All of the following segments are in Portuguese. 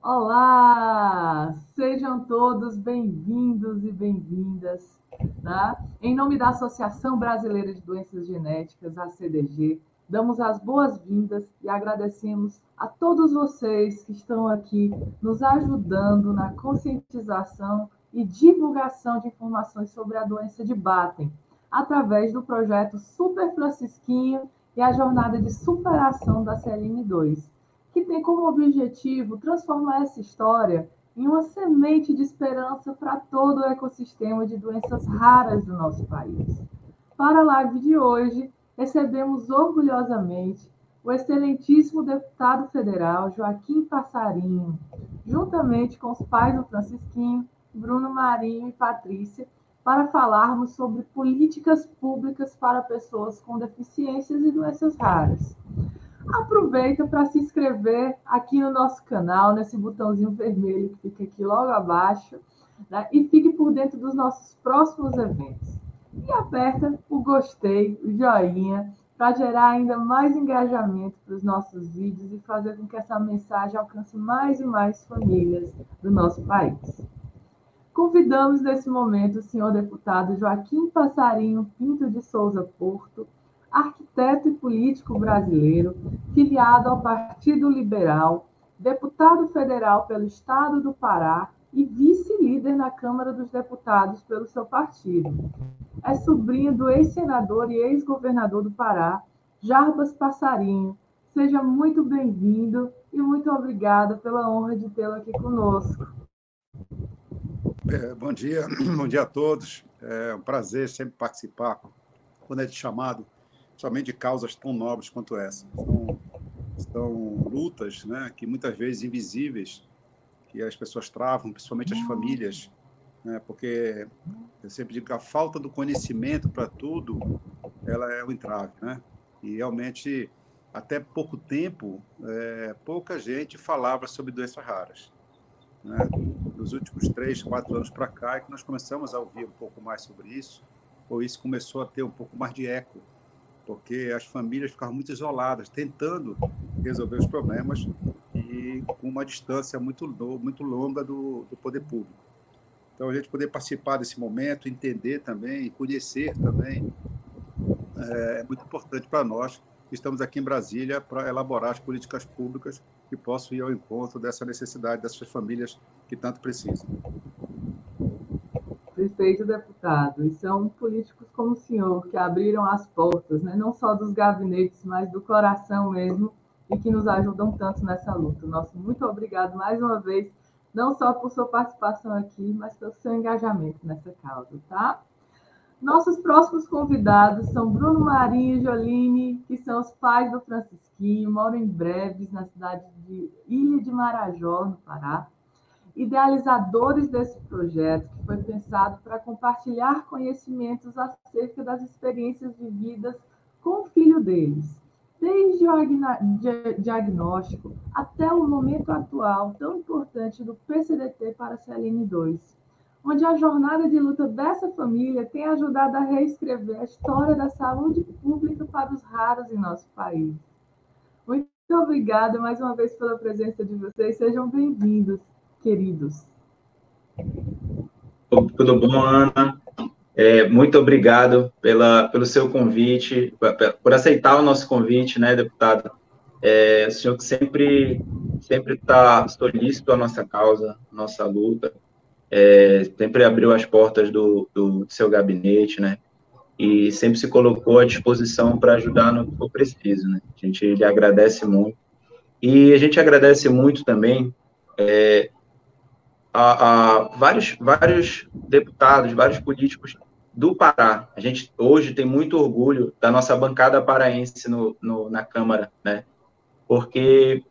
Olá! Sejam todos bem-vindos e bem-vindas, né? Em nome da Associação Brasileira de Doenças Genéticas, a CDG, damos as boas-vindas e agradecemos a todos vocês que estão aqui nos ajudando na conscientização e divulgação de informações sobre a doença de Batten, através do projeto Super Francisquinho e a jornada de superação da CLN2, que tem como objetivo transformar essa história em uma semente de esperança para todo o ecossistema de doenças raras do nosso país. Para a live de hoje, recebemos orgulhosamente o excelentíssimo deputado federal Joaquim Passarinho, juntamente com os pais do Francisquinho, Bruno Marinho e Patrícia, para falarmos sobre políticas públicas para pessoas com deficiências e doenças raras. Aproveita para se inscrever aqui no nosso canal, nesse botãozinho vermelho que fica aqui logo abaixo, né? E fique por dentro dos nossos próximos eventos. E aperta o gostei, o joinha, para gerar ainda mais engajamento para os nossos vídeos e fazer com que essa mensagem alcance mais e mais famílias do nosso país. Convidamos nesse momento o senhor deputado Joaquim Passarinho Pinto de Souza Porto, arquiteto e político brasileiro, filiado ao Partido Liberal, deputado federal pelo Estado do Pará e vice-líder na Câmara dos Deputados pelo seu partido. É sobrinho do ex-senador e ex-governador do Pará, Jarbas Passarinho. Seja muito bem-vindo e muito obrigada pela honra de tê-lo aqui conosco. Bom dia a todos. É um prazer sempre participar quando é chamado, somente de causas tão nobres quanto essa. São lutas, né, que muitas vezes invisíveis, que as pessoas travam, principalmente as famílias, né, porque eu sempre digo que a falta do conhecimento para tudo, ela é um entrave, né? E realmente, até pouco tempo, pouca gente falava sobre doenças raras. Né? Nos últimos 3, 4 anos para cá é que nós começamos a ouvir um pouco mais sobre isso, ou isso começou a ter um pouco mais de eco, porque as famílias ficavam muito isoladas, tentando resolver os problemas e com uma distância muito longa do poder público. Então, a gente poder participar desse momento, entender também, conhecer também, é muito importante para nós, que estamos aqui em Brasília para elaborar as políticas públicas que possam ir ao encontro dessa necessidade dessas famílias que tanto precisam. Perfeito, deputado. E são políticos como o senhor que abriram as portas, né, não só dos gabinetes, mas do coração mesmo, e que nos ajudam tanto nessa luta. Nosso muito obrigado mais uma vez, não só por sua participação aqui, mas pelo seu engajamento nessa causa, tá? Nossos próximos convidados são Bruno Marinho e Joline, que são os pais do Francisquinho, moram em Breves, na cidade de Ilha de Marajó, no Pará, idealizadores desse projeto, que foi pensado para compartilhar conhecimentos acerca das experiências vividas com o filho deles, desde o diagnóstico até o momento atual tão importante do PCDT para a CLN2, onde a jornada de luta dessa família tem ajudado a reescrever a história da saúde pública para os raros em nosso país. Muito obrigada mais uma vez pela presença de vocês. Sejam bem-vindos, queridos. Tudo bom, Ana? Muito obrigado pelo seu convite, por aceitar o nosso convite, né, deputado? O senhor que sempre está solícito à nossa causa, à nossa luta, sempre abriu as portas do seu gabinete, né? E sempre se colocou à disposição para ajudar no que for preciso, né? A gente lhe agradece muito. E a gente agradece muito também a vários deputados, vários políticos do Pará. A gente hoje tem muito orgulho da nossa bancada paraense na Câmara, né? Porque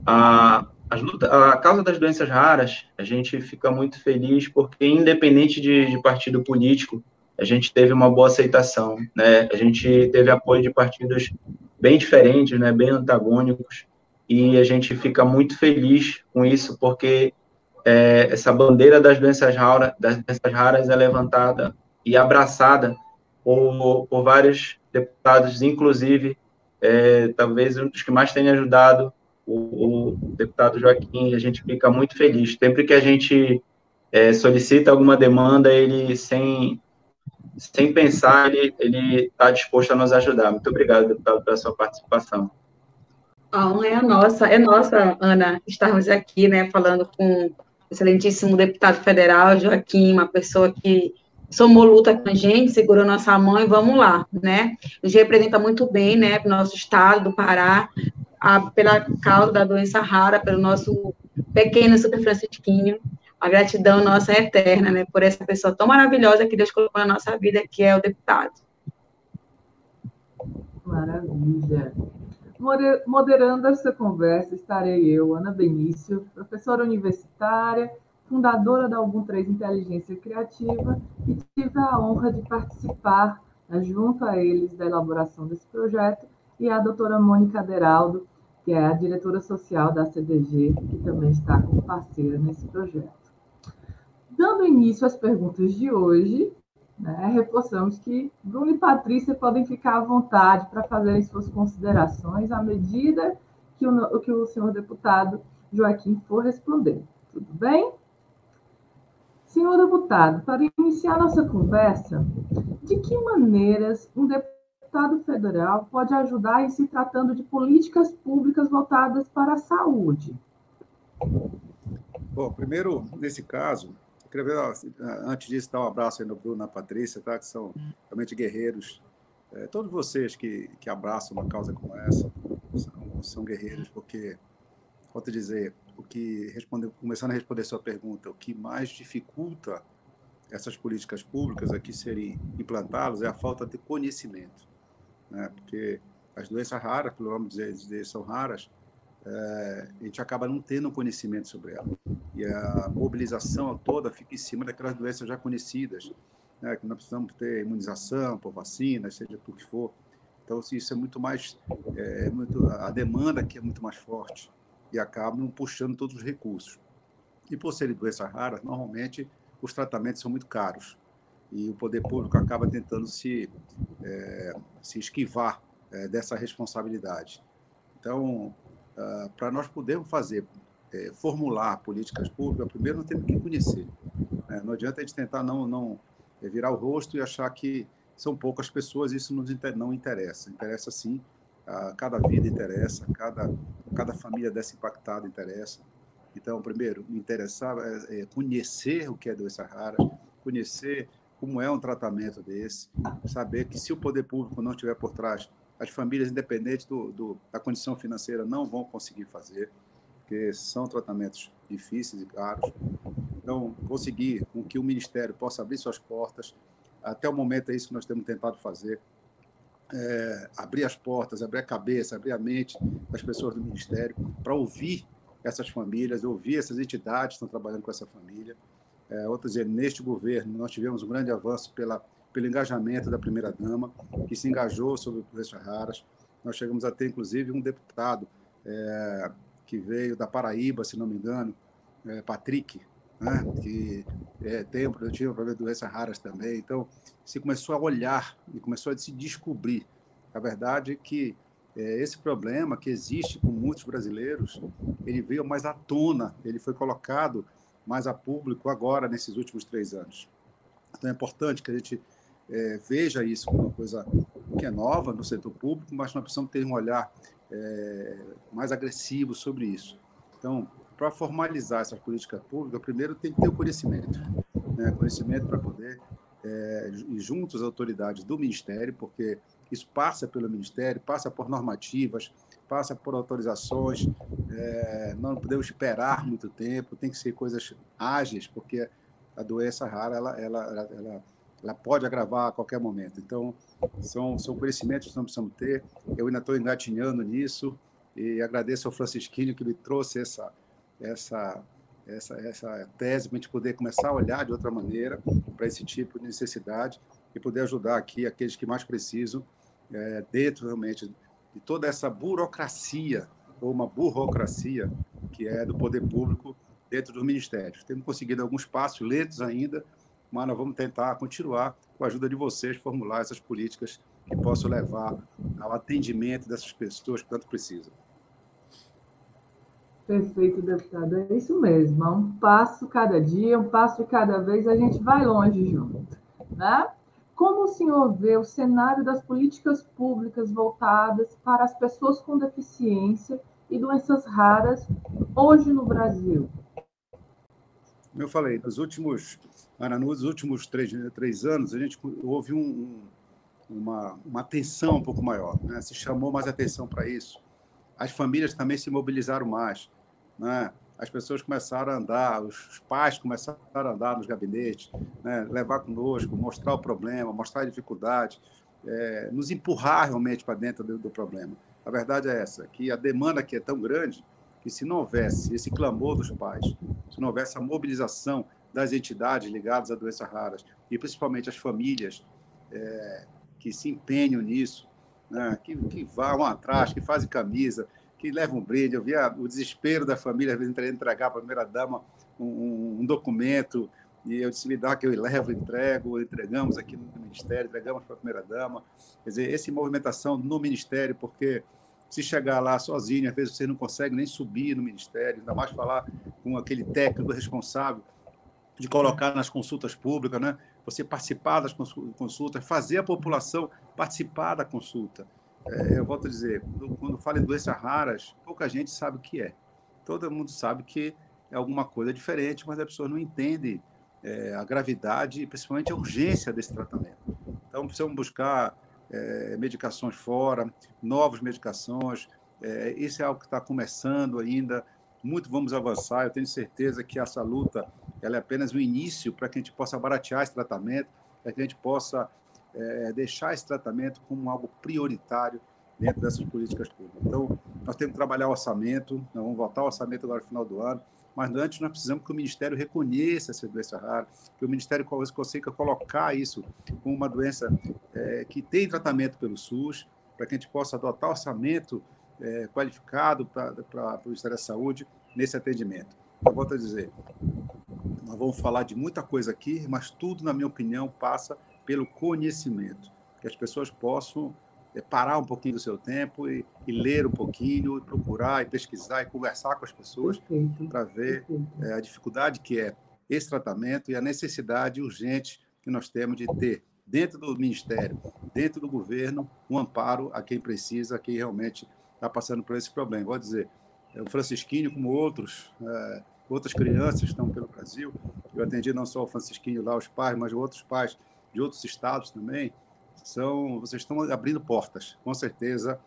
a causa das doenças raras, a gente fica muito feliz porque, independente de partido político, a gente teve uma boa aceitação, né? A gente teve apoio de partidos bem diferentes, né? Bem antagônicos, e a gente fica muito feliz com isso, porque essa bandeira das doenças raras é levantada e abraçada por vários deputados, inclusive, talvez um dos que mais tenha ajudado o deputado Joaquim, a gente fica muito feliz. Sempre que a gente solicita alguma demanda, ele, sem pensar, ele está disposto a nos ajudar. Muito obrigado, deputado, pela sua participação. A honra é nossa, Ana, estarmos aqui, né, falando com o excelentíssimo deputado federal, Joaquim, uma pessoa que somou luta com a gente, segurou nossa mão e vamos lá, né? Nos representa muito bem, né, para o nosso estado do Pará, pela causa da doença rara, pelo nosso pequeno Super Francisquinho. A gratidão nossa é eterna, né, por essa pessoa tão maravilhosa que Deus colocou na nossa vida, que é o deputado. Maravilha. Moderando essa conversa estarei eu, Ana Benício, professora universitária, fundadora da Ubuntu 3 Inteligência Criativa, e tive a honra de participar, né, junto a eles, da elaboração desse projeto, e a doutora Mônica Deraldo, que é a diretora social da CDG, que também está como parceira nesse projeto. Dando início às perguntas de hoje, né, reforçamos que Bruno e Patrícia podem ficar à vontade para fazerem suas considerações à medida que o senhor deputado Joaquim for responder. Tudo bem? Senhor deputado, para iniciar nossa conversa, de que maneiras um deputado federal pode ajudar em se tratando de políticas públicas voltadas para a saúde? Bom, primeiro, nesse caso, eu queria ver, antes disso, dar um abraço aí no Bruno e na Patrícia, tá? Que são realmente guerreiros. Todos vocês que abraçam uma causa como essa são guerreiros, porque, volto a dizer, começando a responder a sua pergunta, o que mais dificulta essas políticas públicas aqui serem implantá-las é a falta de conhecimento, né? Porque as doenças raras, pelo nome dizer, são raras, a gente acaba não tendo conhecimento sobre ela. E a mobilização toda fica em cima daquelas doenças já conhecidas, né, que nós precisamos ter imunização por vacinas, seja por que for. Então, isso é muito mais... a demanda aqui é muito mais forte e acabam puxando todos os recursos. E por serem doenças raras, normalmente os tratamentos são muito caros e o poder público acaba tentando se esquivar dessa responsabilidade. Então, para nós podermos formular políticas públicas, primeiro nós temos que conhecer. Não adianta a gente tentar não virar o rosto e achar que são poucas pessoas, isso não interessa. Interessa sim, cada vida interessa, cada família dessa impactada interessa. Então, primeiro, me interessava conhecer o que é doença rara, conhecer como é um tratamento desse, saber que se o poder público não estiver por trás, as famílias, independentes da condição financeira, não vão conseguir fazer, porque são tratamentos difíceis e caros. Então, conseguir com que o Ministério possa abrir suas portas, até o momento é isso que nós temos tentado fazer, abrir as portas, abrir a cabeça, abrir a mente das pessoas do Ministério, para ouvir essas famílias, ouvir essas entidades que estão trabalhando com essa família. Neste governo, nós tivemos um grande avanço pelo engajamento da primeira-dama, que se engajou sobre doenças raras. Nós chegamos a ter, inclusive, um deputado que veio da Paraíba, se não me engano, Patrick, né, que tem um problema de doenças raras também. Então, se começou a olhar e começou a se descobrir. A verdade é que esse problema que existe com muitos brasileiros, ele veio mais à tona, ele foi colocado mais a público agora, nesses últimos 3 anos. Então, é importante que a gente veja isso como uma coisa que é nova no setor público, mas nós precisamos ter um olhar mais agressivo sobre isso. Então, para formalizar essas políticas públicas, primeiro tem que ter o conhecimento, né? Conhecimento para poder ir juntos às autoridades do Ministério, porque isso passa pelo Ministério, passa por normativas, passa por autorizações, não podemos esperar muito tempo, tem que ser coisas ágeis, porque a doença rara ela pode agravar a qualquer momento. Então, são conhecimentos que nós precisamos ter. Eu ainda estou engatinhando nisso e agradeço ao Francisquinho que me trouxe essa tese para a gente poder começar a olhar de outra maneira para esse tipo de necessidade e poder ajudar aqui aqueles que mais precisam, dentro realmente de toda essa burocracia, ou uma burocracia, que é do poder público dentro dos ministérios. Temos conseguido alguns passos lentos ainda, mas nós vamos tentar continuar, com a ajuda de vocês, formular essas políticas que possam levar ao atendimento dessas pessoas que tanto precisam. Perfeito, deputado. É isso mesmo. É um passo cada dia, um passo de cada vez, a gente vai longe junto, né? Como o senhor vê o cenário das políticas públicas voltadas para as pessoas com deficiência e doenças raras hoje no Brasil? Como eu falei, nos últimos três anos, houve uma atenção um pouco maior, né? Se chamou mais atenção para isso. As famílias também se mobilizaram mais, né? As pessoas começaram a andar, os pais começaram a andar nos gabinetes, né? Levar conosco, mostrar o problema, mostrar a dificuldade, nos empurrar realmente para dentro do problema. A verdade é essa, que a demanda aqui é tão grande que se não houvesse esse clamor dos pais, se não houvesse a mobilização das entidades ligadas a doenças raras, e principalmente as famílias que se empenham nisso, né, que vão atrás, que fazem camisa, que levam um brinde. Eu via o desespero da família, às vezes, entregar para a primeira-dama um documento, e eu disse, me dá que eu levo, entregamos aqui no Ministério, entregamos para a primeira-dama. Quer dizer, essa movimentação no Ministério, porque se chegar lá sozinho, às vezes você não consegue nem subir no Ministério, ainda mais falar com aquele técnico responsável de colocar nas consultas públicas, né? Você participar das consultas, fazer a população participar da consulta. Eu volto a dizer, quando falo em doenças raras, pouca gente sabe o que é. Todo mundo sabe que é alguma coisa diferente, mas as pessoas não entendem a gravidade e principalmente a urgência desse tratamento. Então, precisamos buscar medicações fora, novas medicações. Isso é algo que está começando ainda. Muito vamos avançar. Eu tenho certeza que essa luta ela é apenas o início para que a gente possa baratear esse tratamento, para que a gente possa deixar esse tratamento como algo prioritário dentro dessas políticas públicas. Então, nós temos que trabalhar o orçamento, nós vamos votar o orçamento agora no final do ano, mas antes nós precisamos que o Ministério reconheça essa doença rara, que o Ministério consiga colocar isso como uma doença que tem tratamento pelo SUS, para que a gente possa adotar orçamento qualificado para o Ministério da Saúde nesse atendimento. Eu volto a dizer, nós vamos falar de muita coisa aqui, mas tudo, na minha opinião, passa pelo conhecimento, que as pessoas possam parar um pouquinho do seu tempo e ler um pouquinho, e procurar, e pesquisar, e conversar com as pessoas para ver a dificuldade que é esse tratamento e a necessidade urgente que nós temos de ter dentro do Ministério, dentro do governo, um amparo a quem precisa, a quem realmente está passando por esse problema. Vou dizer, o Francisquinho, como outras crianças estão pelo Brasil, eu atendi não só o Francisquinho lá, os pais, mas outros pais de outros estados também, vocês estão abrindo portas. Com certeza,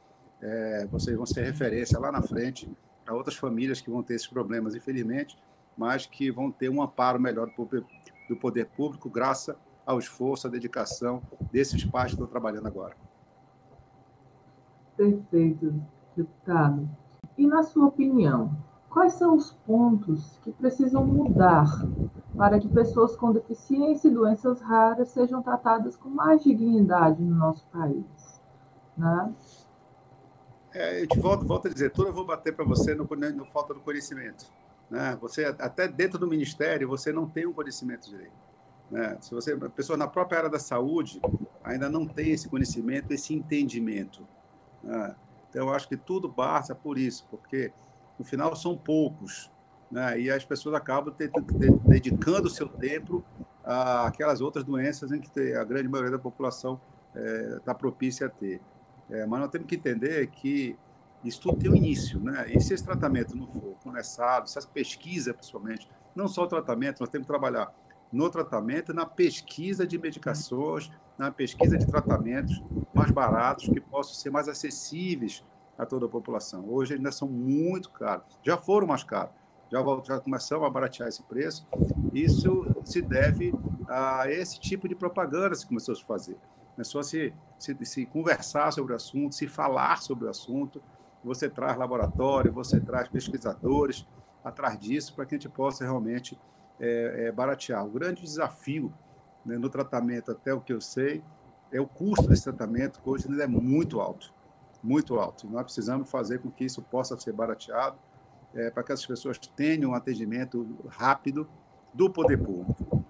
vocês vão ser referência lá na frente para outras famílias que vão ter esses problemas, infelizmente, mas que vão ter um amparo melhor do poder público, graças ao esforço, à dedicação desses pais que estão trabalhando agora. Perfeito, deputado. E, na sua opinião, quais são os pontos que precisam mudar para que pessoas com deficiência e doenças raras sejam tratadas com mais dignidade no nosso país? Né? Eu te volto a dizer, tudo eu vou bater para você no falta do conhecimento. Né? Você, até dentro do Ministério, você não tem um conhecimento direito. Né? Se a pessoa na própria área da saúde ainda não tem esse conhecimento, esse entendimento. Né? Então, eu acho que tudo passa por isso, porque, no final, são poucos, né? E as pessoas acabam dedicando o seu tempo àquelas outras doenças em que a grande maioria da população está propícia a ter. Mas nós temos que entender que isso tudo tem um início, né? E se esse tratamento não for começado, se as pesquisas, principalmente, não só o tratamento, nós temos que trabalhar no tratamento, na pesquisa de medicações, na pesquisa de tratamentos mais baratos, que possam ser mais acessíveis a toda a população. Hoje ainda são muito caros, já foram mais caros, já começamos a baratear esse preço. Isso se deve a esse tipo de propaganda que começou a se fazer. Começou a se conversar sobre o assunto, se falar sobre o assunto. Você traz laboratório, você traz pesquisadores atrás disso para que a gente possa realmente baratear. O grande desafio, né, no tratamento, até o que eu sei, é o custo desse tratamento, que hoje ainda é muito alto. Muito alto. Nós precisamos fazer com que isso possa ser barateado para que as pessoas tenham um atendimento rápido do poder público.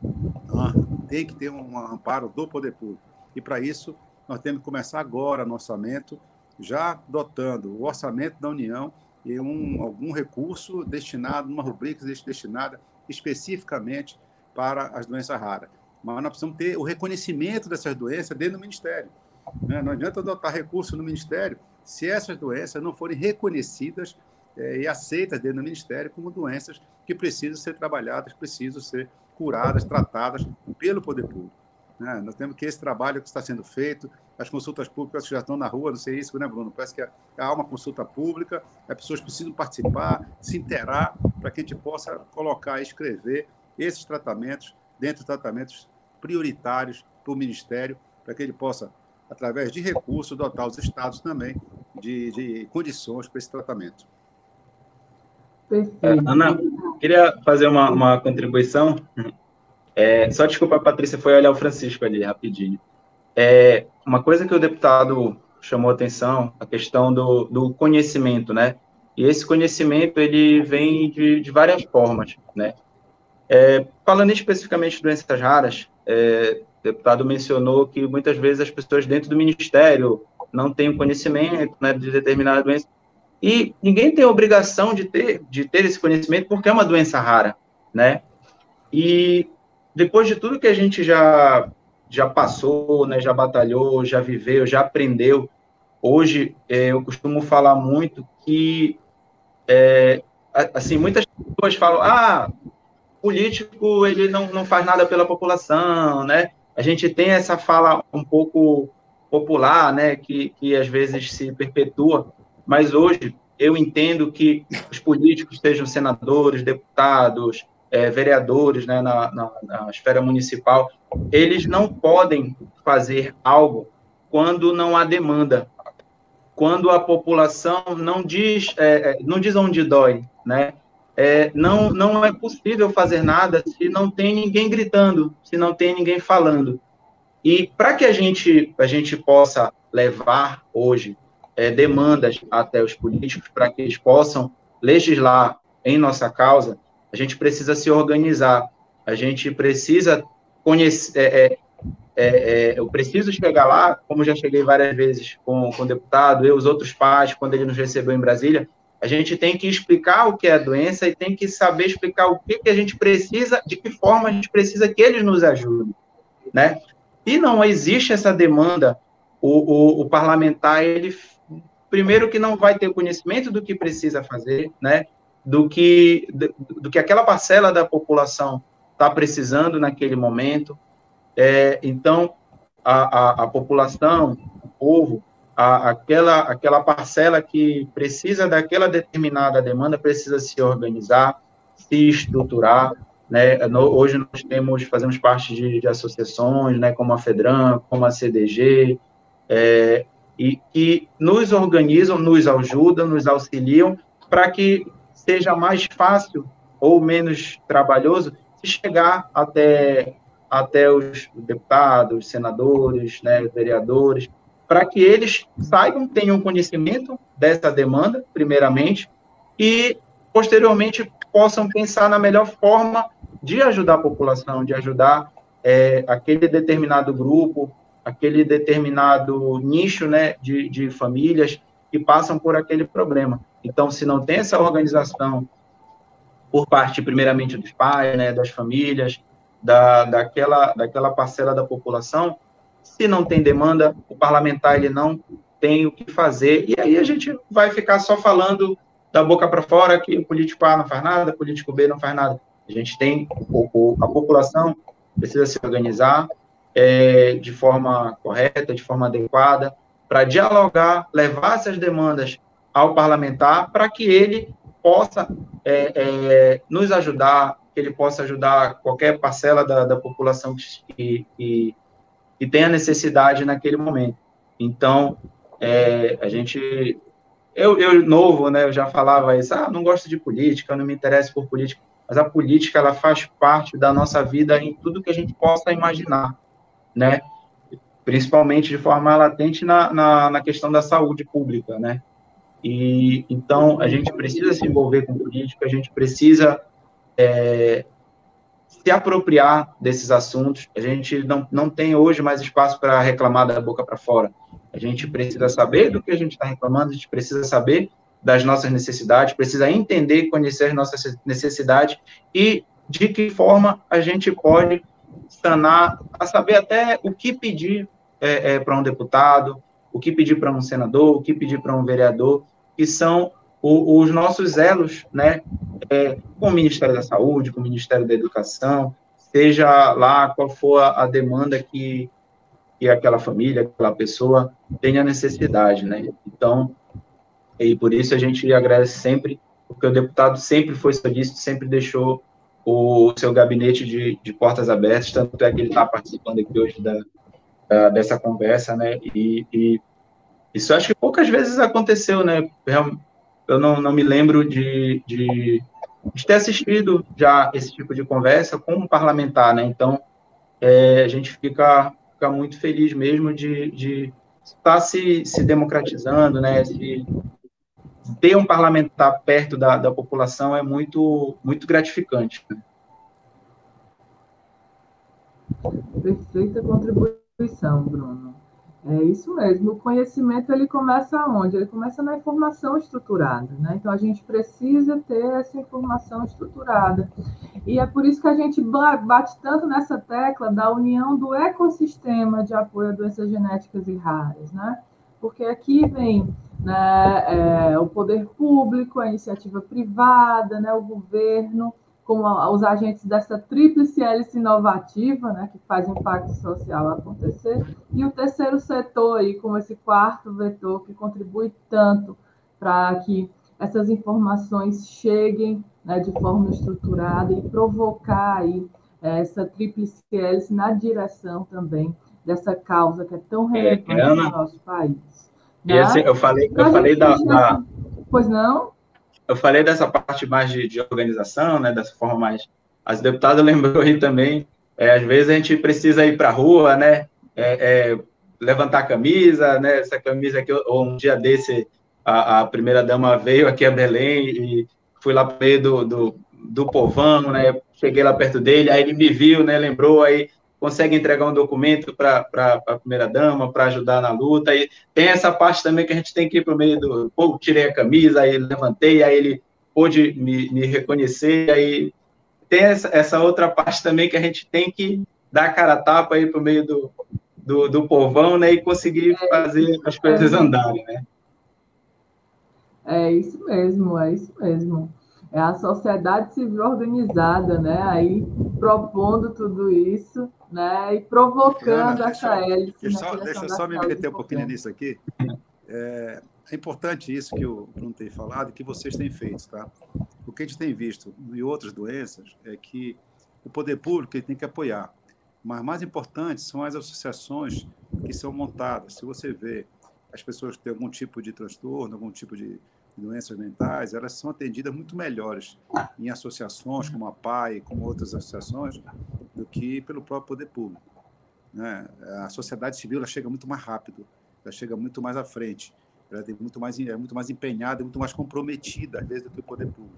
Tem que ter um amparo do poder público. E, para isso, nós temos que começar agora no orçamento, já dotando o orçamento da União e algum recurso destinado, uma rubrica destinada especificamente para as doenças raras. Mas nós precisamos ter o reconhecimento dessas doenças dentro do Ministério. Não adianta adotar recurso no Ministério se essas doenças não forem reconhecidas e aceitas dentro do Ministério como doenças que precisam ser trabalhadas, precisam ser curadas, tratadas pelo poder público. Nós temos que esse trabalho que está sendo feito, as consultas públicas que já estão na rua, não sei isso, né, Bruno? Parece que há uma consulta pública, as pessoas precisam participar, se interar, para que a gente possa colocar e escrever esses tratamentos dentro dos tratamentos prioritários para o Ministério, para que ele possa, através de recursos, dotar os estados também de condições para esse tratamento. Perfeito. Ana, queria fazer uma contribuição. Só desculpa, a Patrícia foi olhar o Francisco ali, rapidinho. Uma coisa que o deputado chamou a atenção, a questão do conhecimento, né? E esse conhecimento, ele vem de várias formas, né? Falando especificamente de doenças raras, o deputado mencionou que muitas vezes as pessoas dentro do Ministério não têm o conhecimento, né, de determinada doença. E ninguém tem a obrigação de ter esse conhecimento porque é uma doença rara, né? E depois de tudo que a gente já passou, né, já batalhou, já viveu, já aprendeu, hoje eu costumo falar muito que, assim, muitas pessoas falam, político, ele não faz nada pela população, né? A gente tem essa fala um pouco popular, né, que às vezes se perpetua, mas hoje eu entendo que os políticos, sejam senadores, deputados, vereadores, né, na esfera municipal, eles não podem fazer algo quando não há demanda, quando a população não diz onde dói, né? Não é possível fazer nada se não tem ninguém gritando, se não tem ninguém falando. E para que a gente possa levar hoje demandas até os políticos, para que eles possam legislar em nossa causa, a gente precisa se organizar, a gente precisa conhecer, eu preciso chegar lá, como já cheguei várias vezes com o deputado, os outros pais, quando ele nos recebeu em Brasília, a gente tem que explicar o que é a doença e tem que saber explicar o que a gente precisa, de que forma a gente precisa que eles nos ajudem, né? Se não existe essa demanda, o parlamentar, ele, primeiro, que não vai ter conhecimento do que precisa fazer, né? Do que aquela parcela da população está precisando naquele momento. Então, a população, o povo, aquela parcela que precisa daquela determinada demanda precisa se organizar, se estruturar, né? Hoje nós fazemos parte de associações, né, como a FEDRAM, como a CDG, e que nos organizam, nos ajudam, nos auxiliam para que seja mais fácil ou menos trabalhoso se chegar até os deputados, senadores, né, vereadores, para que eles saibam, tenham conhecimento dessa demanda, primeiramente, e, posteriormente, possam pensar na melhor forma de ajudar a população, de ajudar aquele determinado grupo, aquele determinado nicho, né, de famílias que passam por aquele problema. Então, se não tem essa organização por parte, primeiramente, dos pais, né, das famílias, daquela parcela da população, se não tem demanda, o parlamentar ele não tem o que fazer, e aí a gente vai ficar só falando da boca para fora que o político A não faz nada, o político B não faz nada. A gente tem, a população precisa se organizar de forma correta, de forma adequada, para dialogar, levar essas demandas ao parlamentar, para que ele possa nos ajudar, que ele possa ajudar qualquer parcela da população que tenha necessidade naquele momento. Então, eu novo, né, eu já falava isso, não gosto de política, não me interesso por política, mas a política, ela faz parte da nossa vida em tudo que a gente possa imaginar, né, principalmente de forma latente na questão da saúde pública, né, e então a gente precisa se envolver com política, a gente precisa se apropriar desses assuntos. A gente não tem hoje mais espaço para reclamar da boca para fora. A gente precisa saber do que a gente está reclamando, a gente precisa saber das nossas necessidades, precisa entender e conhecer as nossas necessidades e de que forma a gente pode sanar, a saber até o que pedir para um deputado, o que pedir para um senador, o que pedir para um vereador, que são os nossos elos, né, com o Ministério da Saúde, com o Ministério da Educação, seja lá qual for a demanda que aquela família, aquela pessoa tenha necessidade, né? Então, e por isso a gente agradece sempre, porque o deputado sempre foi solícito, sempre deixou o seu gabinete de portas abertas, tanto é que ele está participando aqui hoje dessa conversa, né? E isso acho que poucas vezes aconteceu, né? Eu não me lembro de ter assistido já esse tipo de conversa com um parlamentar, né? Então, a gente fica muito feliz mesmo de estar se democratizando, né? Ter um parlamentar perto da população é muito gratificante. Perfeita contribuição, Bruno. É isso mesmo. O conhecimento, ele começa onde? Ele começa na informação estruturada, né? Então, a gente precisa ter essa informação estruturada. E é por isso que a gente bate tanto nessa tecla da união do ecossistema de apoio a doenças genéticas e raras, né? Porque aqui vem, né, o poder público, a iniciativa privada, né, o governo, como os agentes dessa tríplice hélice inovativa, né, que faz o impacto social acontecer, e o terceiro setor, aí, como esse quarto vetor, que contribui tanto para que essas informações cheguem, né, de forma estruturada e provocar aí, essa tríplice hélice na direção também dessa causa que é tão relevante no nosso país. Né? Eu falei Pois não? Eu falei dessa parte mais de organização, né, dessa forma mais... As deputadas lembrou aí também, às vezes a gente precisa ir para a rua, né, levantar a camisa, né, essa camisa aqui, ou um dia desse, a primeira-dama veio aqui a Belém e fui lá para o meio do povão, né, cheguei lá perto dele, aí ele me viu, né, lembrou, aí consegue entregar um documento para a primeira-dama, para ajudar na luta, e tem essa parte também que a gente tem que ir para o meio do... Pô, tirei a camisa, aí levantei, aí ele pôde me reconhecer, aí tem essa outra parte também que a gente tem que dar a cara a tapa aí para o meio do povão, né, e conseguir fazer as coisas andarem, né? É isso mesmo, é isso mesmo. É a sociedade civil organizada, né, aí propondo tudo isso, né, e provocando essa hélice. Deixa eu só me meter um pouquinho nisso aqui. É importante isso que o Bruno tem falado e que vocês têm feito, tá? O que a gente tem visto em outras doenças é que o poder público tem que apoiar, mas mais importante são as associações que são montadas. Se você vê as pessoas que têm algum tipo de transtorno, algum tipo de doenças mentais, elas são atendidas muito melhores em associações como a PAI, como outras associações, do que pelo próprio poder público, né? A sociedade civil ela chega muito mais rápido, ela chega muito mais à frente, ela é muito mais empenhada, muito mais comprometida, às vezes, do que o poder público.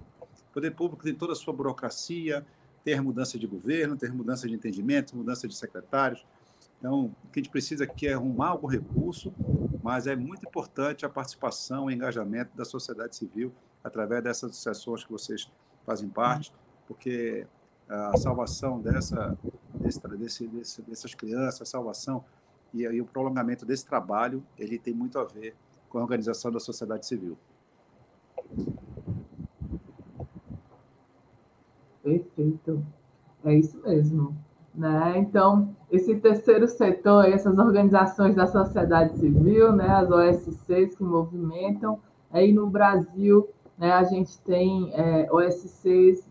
O poder público tem toda a sua burocracia, tem a mudança de governo, tem a mudança de entendimento, mudança de secretários. Então, o que a gente precisa aqui é arrumar algum recurso, mas é muito importante a participação e engajamento da sociedade civil através dessas associações que vocês fazem parte, porque a salvação dessas crianças, a salvação e o prolongamento desse trabalho, ele tem muito a ver com a organização da sociedade civil. Perfeito. É isso mesmo. Né? Então, esse terceiro setor, essas organizações da sociedade civil, né, as OSCs que movimentam, aí no Brasil, né, a gente tem OSCs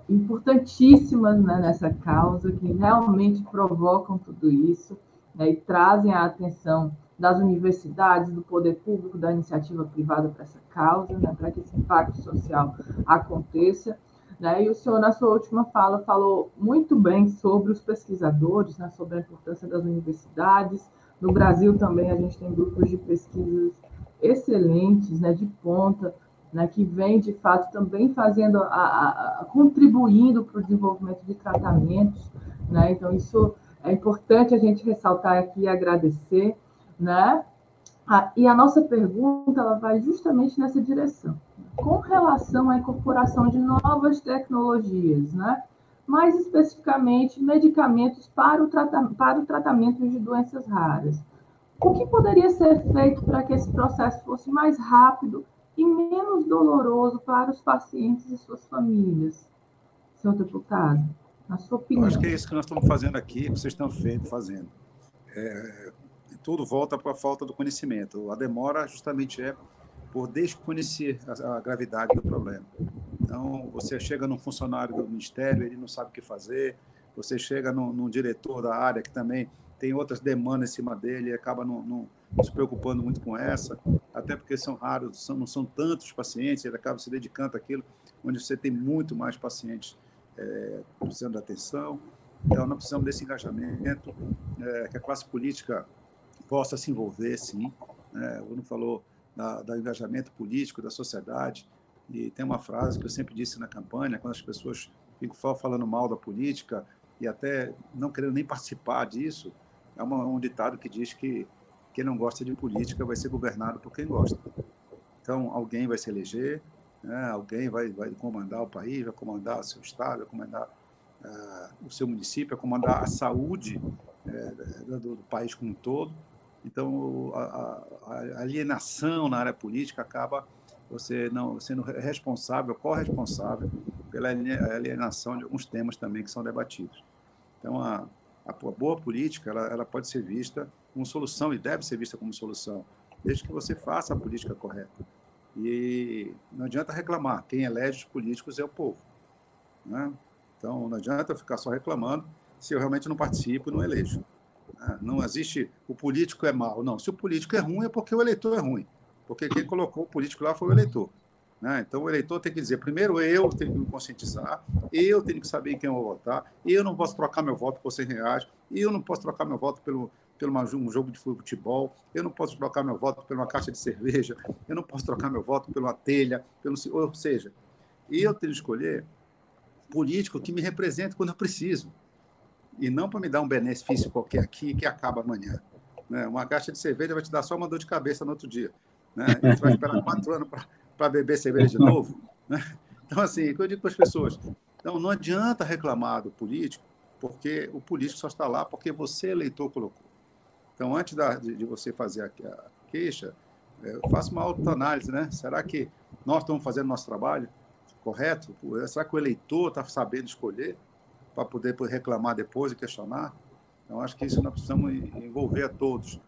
importantíssimas, né, nessa causa, que realmente provocam tudo isso, né, e trazem a atenção das universidades, do poder público, da iniciativa privada para essa causa, né, para que esse impacto social aconteça. Né? E o senhor, na sua última fala, falou muito bem sobre os pesquisadores, né? Sobre a importância das universidades. No Brasil também a gente tem grupos de pesquisas excelentes, né? De ponta, né? Que vêm, de fato, também fazendo, contribuindo para o desenvolvimento de tratamentos. Né? Então, isso é importante a gente ressaltar aqui e agradecer. Né? E a nossa pergunta ela vai justamente nessa direção. Com relação à incorporação de novas tecnologias, né? Mais especificamente, medicamentos para o tratamento de doenças raras. O que poderia ser feito para que esse processo fosse mais rápido e menos doloroso para os pacientes e suas famílias, senhor deputado? Na sua opinião. Eu acho que é isso que nós estamos fazendo aqui, que vocês estão fazendo. Tudo volta para a falta do conhecimento. A demora justamente é por desconhecer a gravidade do problema. Então, você chega num funcionário do Ministério, ele não sabe o que fazer, você chega num diretor da área que também tem outras demandas em cima dele e acaba não se preocupando muito com essa, até porque são raros, não são tantos pacientes, ele acaba se dedicando àquilo onde você tem muito mais pacientes precisando de atenção. Então, nós precisamos desse engajamento, que a classe política possa se envolver, sim. O Bruno falou do engajamento político da sociedade, e tem uma frase que eu sempre disse na campanha, quando as pessoas ficam falando mal da política e até não querendo nem participar disso, é um ditado que diz que quem não gosta de política vai ser governado por quem gosta. Então, alguém vai se eleger, alguém vai comandar o país, vai comandar o seu estado, vai comandar o seu município, vai comandar a saúde do país como um todo. Então, a alienação na área política acaba você não sendo responsável, corresponsável pela alienação de alguns temas também que são debatidos. Então, a boa política ela pode ser vista como solução e deve ser vista como solução, desde que você faça a política correta. E não adianta reclamar, quem elege os políticos é o povo, né? Então, não adianta ficar só reclamando se eu realmente não participo e não elejo. Não existe o político é mau, não. Se o político é ruim, é porque o eleitor é ruim. Porque quem colocou o político lá foi o eleitor. Então, o eleitor tem que dizer, primeiro, eu tenho que me conscientizar, eu tenho que saber em quem eu vou votar, eu não posso trocar meu voto por R$100, eu não posso trocar meu voto pelo um jogo de futebol, eu não posso trocar meu voto por uma caixa de cerveja, eu não posso trocar meu voto por uma telha, ou seja, eu tenho que escolher político que me represente quando eu preciso, e não para me dar um benefício qualquer aqui que acaba amanhã. Uma caixa de cerveja vai te dar só uma dor de cabeça no outro dia. E você vai esperar 4 anos para beber cerveja de novo. Então, assim, o que eu digo para as pessoas, não adianta reclamar do político, porque o político só está lá porque você, eleitor, colocou. Então, antes de você fazer a queixa, faça uma autoanálise, né? Será que nós estamos fazendo nosso trabalho correto? Será que o eleitor está sabendo escolher para poder reclamar depois e questionar? Então, acho que isso nós precisamos envolver a todos.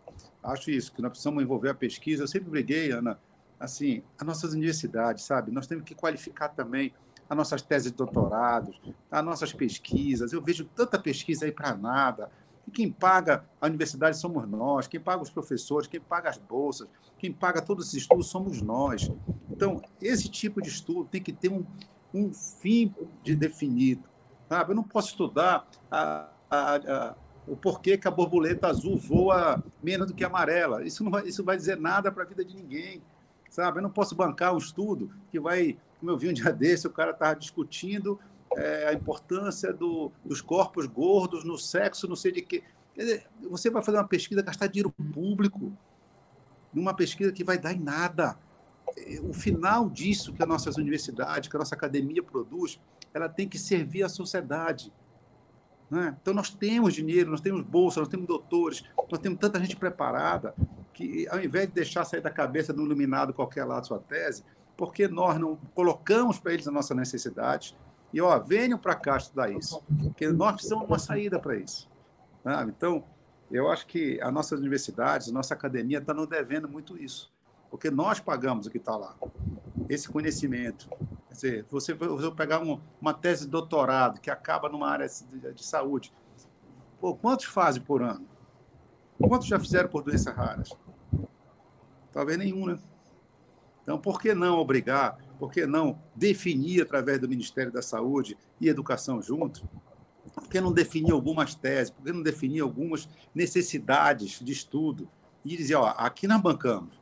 Acho isso, que nós precisamos envolver a pesquisa. Eu sempre briguei, Ana, assim, as nossas universidades, sabe? Nós temos que qualificar também as nossas teses de doutorados, as nossas pesquisas. Eu vejo tanta pesquisa aí para nada. E quem paga a universidade somos nós, quem paga os professores, quem paga as bolsas, quem paga todos esses estudos somos nós. Então, esse tipo de estudo tem que ter um fim definido. Sabe? Eu não posso estudar o porquê que a borboleta azul voa menos do que a amarela. Isso vai dizer nada para a vida de ninguém. Sabe? Eu não posso bancar um estudo que vai... Como eu vi um dia desse, o cara estava discutindo a importância dos corpos gordos no sexo, não sei de quê. Quer dizer, você vai fazer uma pesquisa, gastar dinheiro público numa pesquisa que vai dar em nada. O final disso que as nossas universidades, que a nossa academia produz, ela tem que servir à sociedade. Né? Então, nós temos dinheiro, nós temos bolsa, nós temos doutores, nós temos tanta gente preparada que, ao invés de deixar sair da cabeça do iluminado qualquer lado sua tese, porque nós não colocamos para eles a nossa necessidade e, venham para cá estudar isso, porque nós precisamos de uma saída para isso. Sabe? Então, eu acho que as nossas universidades, a nossa academia está nos devendo muito isso, porque nós pagamos o que está lá, esse conhecimento. Quer dizer, você pegar uma tese de doutorado que acaba numa área de saúde, quantos fazem por ano? Quantos já fizeram por doenças raras? Talvez nenhum, né? Então, por que não obrigar, por que não definir através do Ministério da Saúde e Educação junto? Por que não definir algumas teses? Por que não definir algumas necessidades de estudo? E dizer, aqui nós bancamos,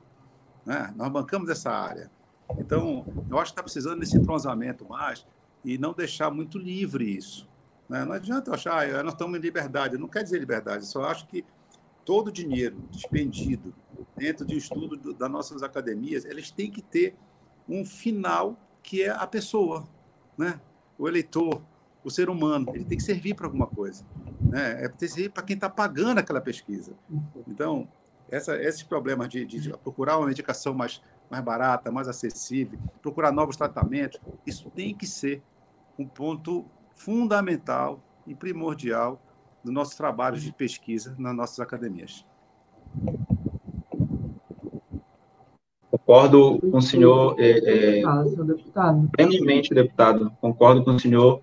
né? Nós bancamos essa área. Então, eu acho que está precisando desse entrosamento mais e não deixar muito livre isso. Né? Não adianta eu achar, nós estamos em liberdade. Não quer dizer liberdade, eu só acho que todo o dinheiro despendido dentro de um estudo das nossas academias, eles têm que ter um final que é a pessoa, né? O eleitor, o ser humano, ele tem que servir para alguma coisa, né? Tem que servir para quem está pagando aquela pesquisa. Então, esses problemas de procurar uma medicação mais barata, mais acessível, procurar novos tratamentos, isso tem que ser um ponto fundamental e primordial dos nossos trabalhos de pesquisa nas nossas academias. Concordo com o senhor, plenamente, deputado, concordo com o senhor.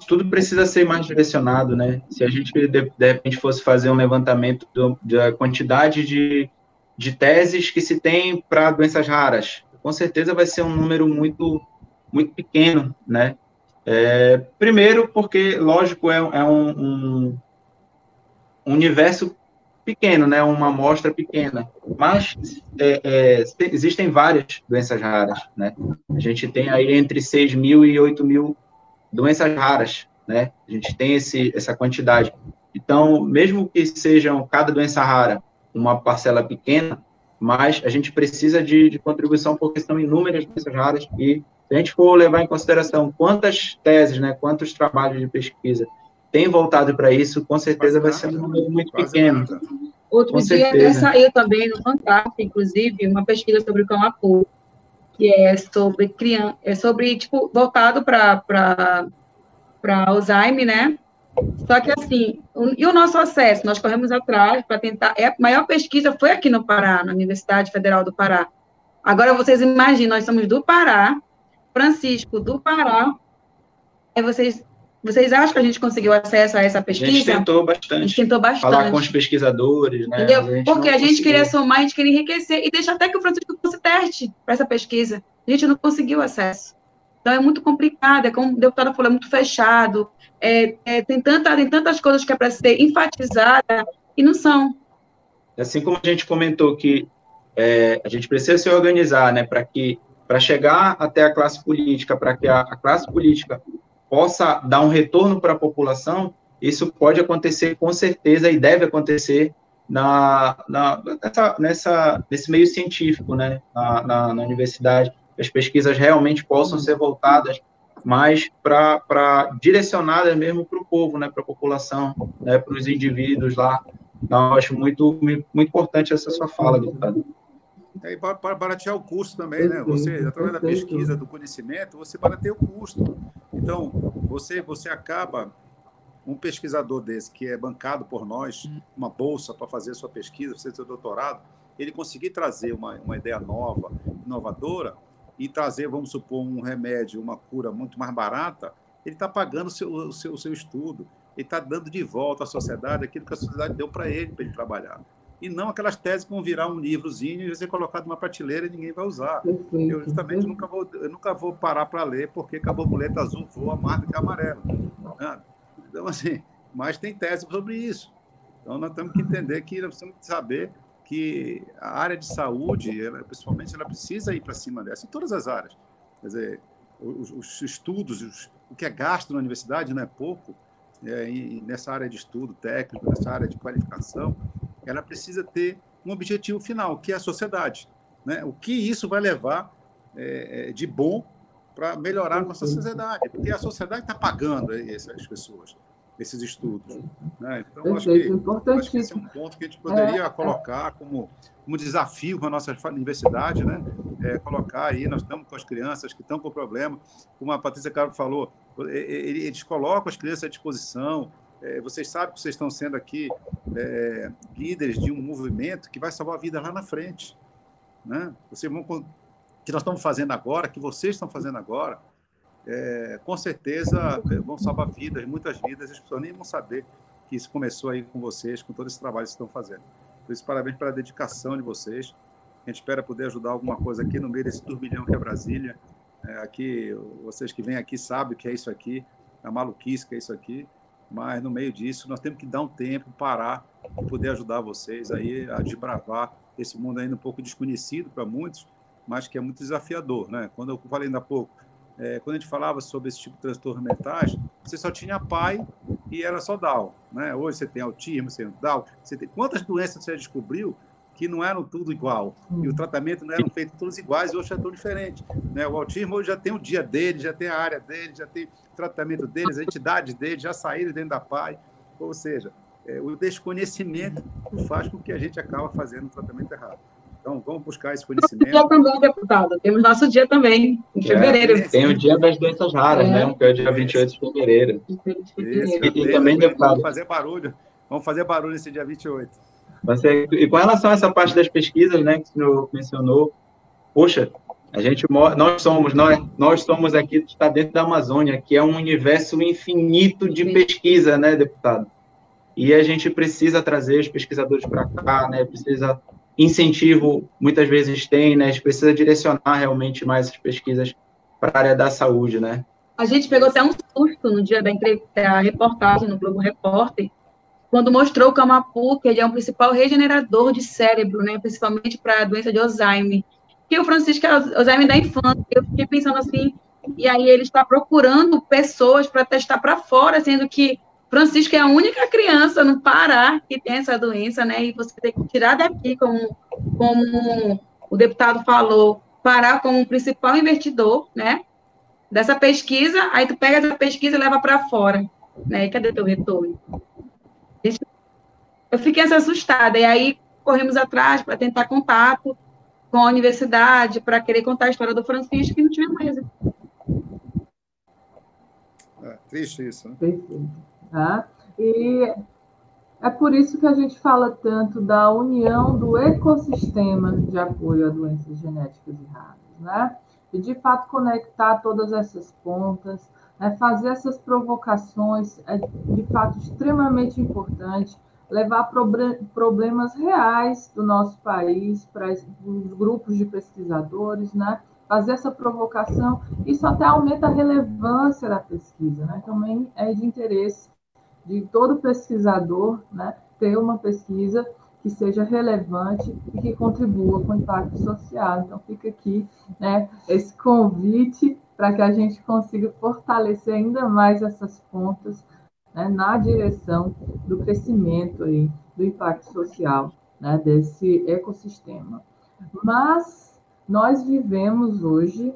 Tudo precisa ser mais direcionado, né? Se a gente, de repente, fosse fazer um levantamento da quantidade de teses que se tem para doenças raras, com certeza vai ser um número muito, muito pequeno, né? Primeiro, porque, lógico, é um universo pequeno, né? Uma amostra pequena, mas existem várias doenças raras, né? A gente tem aí entre 6 mil e 8 mil doenças raras, né? A gente tem essa quantidade. Então, mesmo que sejam cada doença rara uma parcela pequena, mas a gente precisa de contribuição porque são inúmeras doenças raras e se a gente for levar em consideração quantas teses, né, quantos trabalhos de pesquisa têm voltado para isso, com certeza vai ser um número muito pequeno. Outro dia saiu também no Fantástico, inclusive, uma pesquisa sobre o cão-apu, que é sobre criança, tipo, voltado para Alzheimer, né? Só que, assim, e o nosso acesso? Nós corremos atrás para tentar... A maior pesquisa foi aqui no Pará, na Universidade Federal do Pará. Agora, vocês imaginam, nós somos do Pará, Francisco do Pará, vocês acham que a gente conseguiu acesso a essa pesquisa? A gente tentou bastante. Falar com os pesquisadores, né? Entendeu? Porque a gente queria somar, a gente queria enriquecer e deixar até que o Francisco fosse teste para essa pesquisa. A gente não conseguiu acesso. Então, é muito complicado, como o deputado falou, é muito fechado, tem tantas coisas que é para ser enfatizada e não são. Assim como a gente comentou que a gente precisa se organizar, né, para chegar até a classe política, para que a classe política possa dar um retorno para a população, isso pode acontecer com certeza e deve acontecer nesse meio científico, né, na universidade, que as pesquisas realmente possam ser voltadas mais direcionadas mesmo para o povo, né, para a população, né, para os indivíduos lá. Então, eu acho muito, muito importante essa sua fala, deputado. E para baratear o custo também, né? Você, através da pesquisa, do conhecimento, você barateia o custo. Então, você acaba, um pesquisador desse, que é bancado por nós, uma bolsa para fazer a sua pesquisa, fazer seu doutorado, ele conseguir trazer uma ideia nova, inovadora, e trazer, vamos supor, um remédio, uma cura muito mais barata, ele está pagando o seu estudo, ele está dando de volta à sociedade aquilo que a sociedade deu para ele trabalhar. E não aquelas teses que vão virar um livrozinho e ser colocado numa prateleira e ninguém vai usar. Eu justamente nunca vou parar para ler, porque a borboleta azul voa mais do que a amarela. Então, assim, mas tem tese sobre isso. Então, nós temos que entender que nós temos que saber que a área de saúde, principalmente, ela precisa ir para cima dessa, em todas as áreas. Quer dizer, os estudos, o que é gasto na universidade não é pouco, e nessa área de estudo técnico, nessa área de qualificação, ela precisa ter um objetivo final, que é a sociedade, né? O que isso vai levar de bom para melhorar a nossa sociedade, porque a sociedade está pagando essas pessoas, esses estudos, né? Então, acho que esse é um ponto que a gente poderia colocar como desafio para a nossa universidade, né? Colocar aí, nós estamos com as crianças que estão com problema, como a Patrícia Carvalho falou, eles colocam as crianças à disposição. Vocês sabem que vocês estão sendo aqui líderes de um movimento que vai salvar a vida lá na frente, né? Que nós estamos fazendo agora, que vocês estão fazendo agora, com certeza vão salvar vidas, muitas vidas, as pessoas nem vão saber que isso começou aí com vocês, com todo esse trabalho que vocês estão fazendo. Por isso, parabéns pela dedicação de vocês. A gente espera poder ajudar alguma coisa aqui no meio desse turbilhão que é Brasília. Aqui, vocês que vêm aqui sabem o que é isso aqui, a maluquice que é isso aqui, mas no meio disso nós temos que dar um tempo, parar, para poder ajudar vocês aí a desbravar esse mundo ainda um pouco desconhecido para muitos, mas que é muito desafiador, né? Quando eu falei ainda há pouco, quando a gente falava sobre esse tipo de transtorno mentais, você só tinha pai e era só Down, né? Hoje você tem autismo, você tem Down, quantas doenças você descobriu que não eram tudo igual, e o tratamento não eram feitos todos iguais, e hoje é tão diferente, né? O autismo hoje já tem o dia dele, já tem a área dele, já tem o tratamento deles, a entidade dele, já saíram dentro da PAI, ou seja, o desconhecimento faz com que a gente acaba fazendo o tratamento errado. Então, vamos buscar esse conhecimento. Dia também, deputado. Temos nosso dia também, em fevereiro. Tem o dia das doenças raras, né? Que é o dia 28 de fevereiro. E também, deputado. Vamos fazer barulho esse dia 28. E com relação a essa parte das pesquisas, né, que o senhor mencionou, poxa, nós somos aqui, está dentro da Amazônia, que é um universo infinito de pesquisa, né, deputado? E a gente precisa trazer os pesquisadores para cá, né? Precisa incentivo, muitas vezes tem, né? A gente precisa direcionar realmente mais as pesquisas para a área da saúde, né? A gente pegou até um susto no dia da reportagem no Globo Repórter, quando mostrou o Camapu, que ele é um principal regenerador de cérebro, né? Principalmente para a doença de Alzheimer. Que o Francisco é Alzheimer da infância. Eu fiquei pensando assim, e aí ele está procurando pessoas para testar para fora, sendo que Francisco é a única criança no Pará que tem essa doença, né? E você tem que tirar daqui, como o deputado falou, Pará como principal investidor, né? Dessa pesquisa, aí tu pega essa pesquisa e leva para fora, né? E cadê teu retorno? Eu fiquei assustada, e aí corremos atrás para tentar contato com a universidade, para querer contar a história do Francisco, e não tivemos resultado. Triste isso, né? Perfeito. Tá? E é por isso que a gente fala tanto da união do ecossistema de apoio a doenças genéticas e raras, né? E, de fato, conectar todas essas pontas, né? Fazer essas provocações é, de fato, extremamente importante, levar problemas reais do nosso país para os grupos de pesquisadores, né? Fazer essa provocação, isso até aumenta a relevância da pesquisa, né? Também é de interesse de todo pesquisador, né, ter uma pesquisa que seja relevante e que contribua com o impacto social. Então, fica aqui, né, esse convite para que a gente consiga fortalecer ainda mais essas pontas, né, na direção do crescimento aí, do impacto social, né, desse ecossistema. Mas nós vivemos hoje,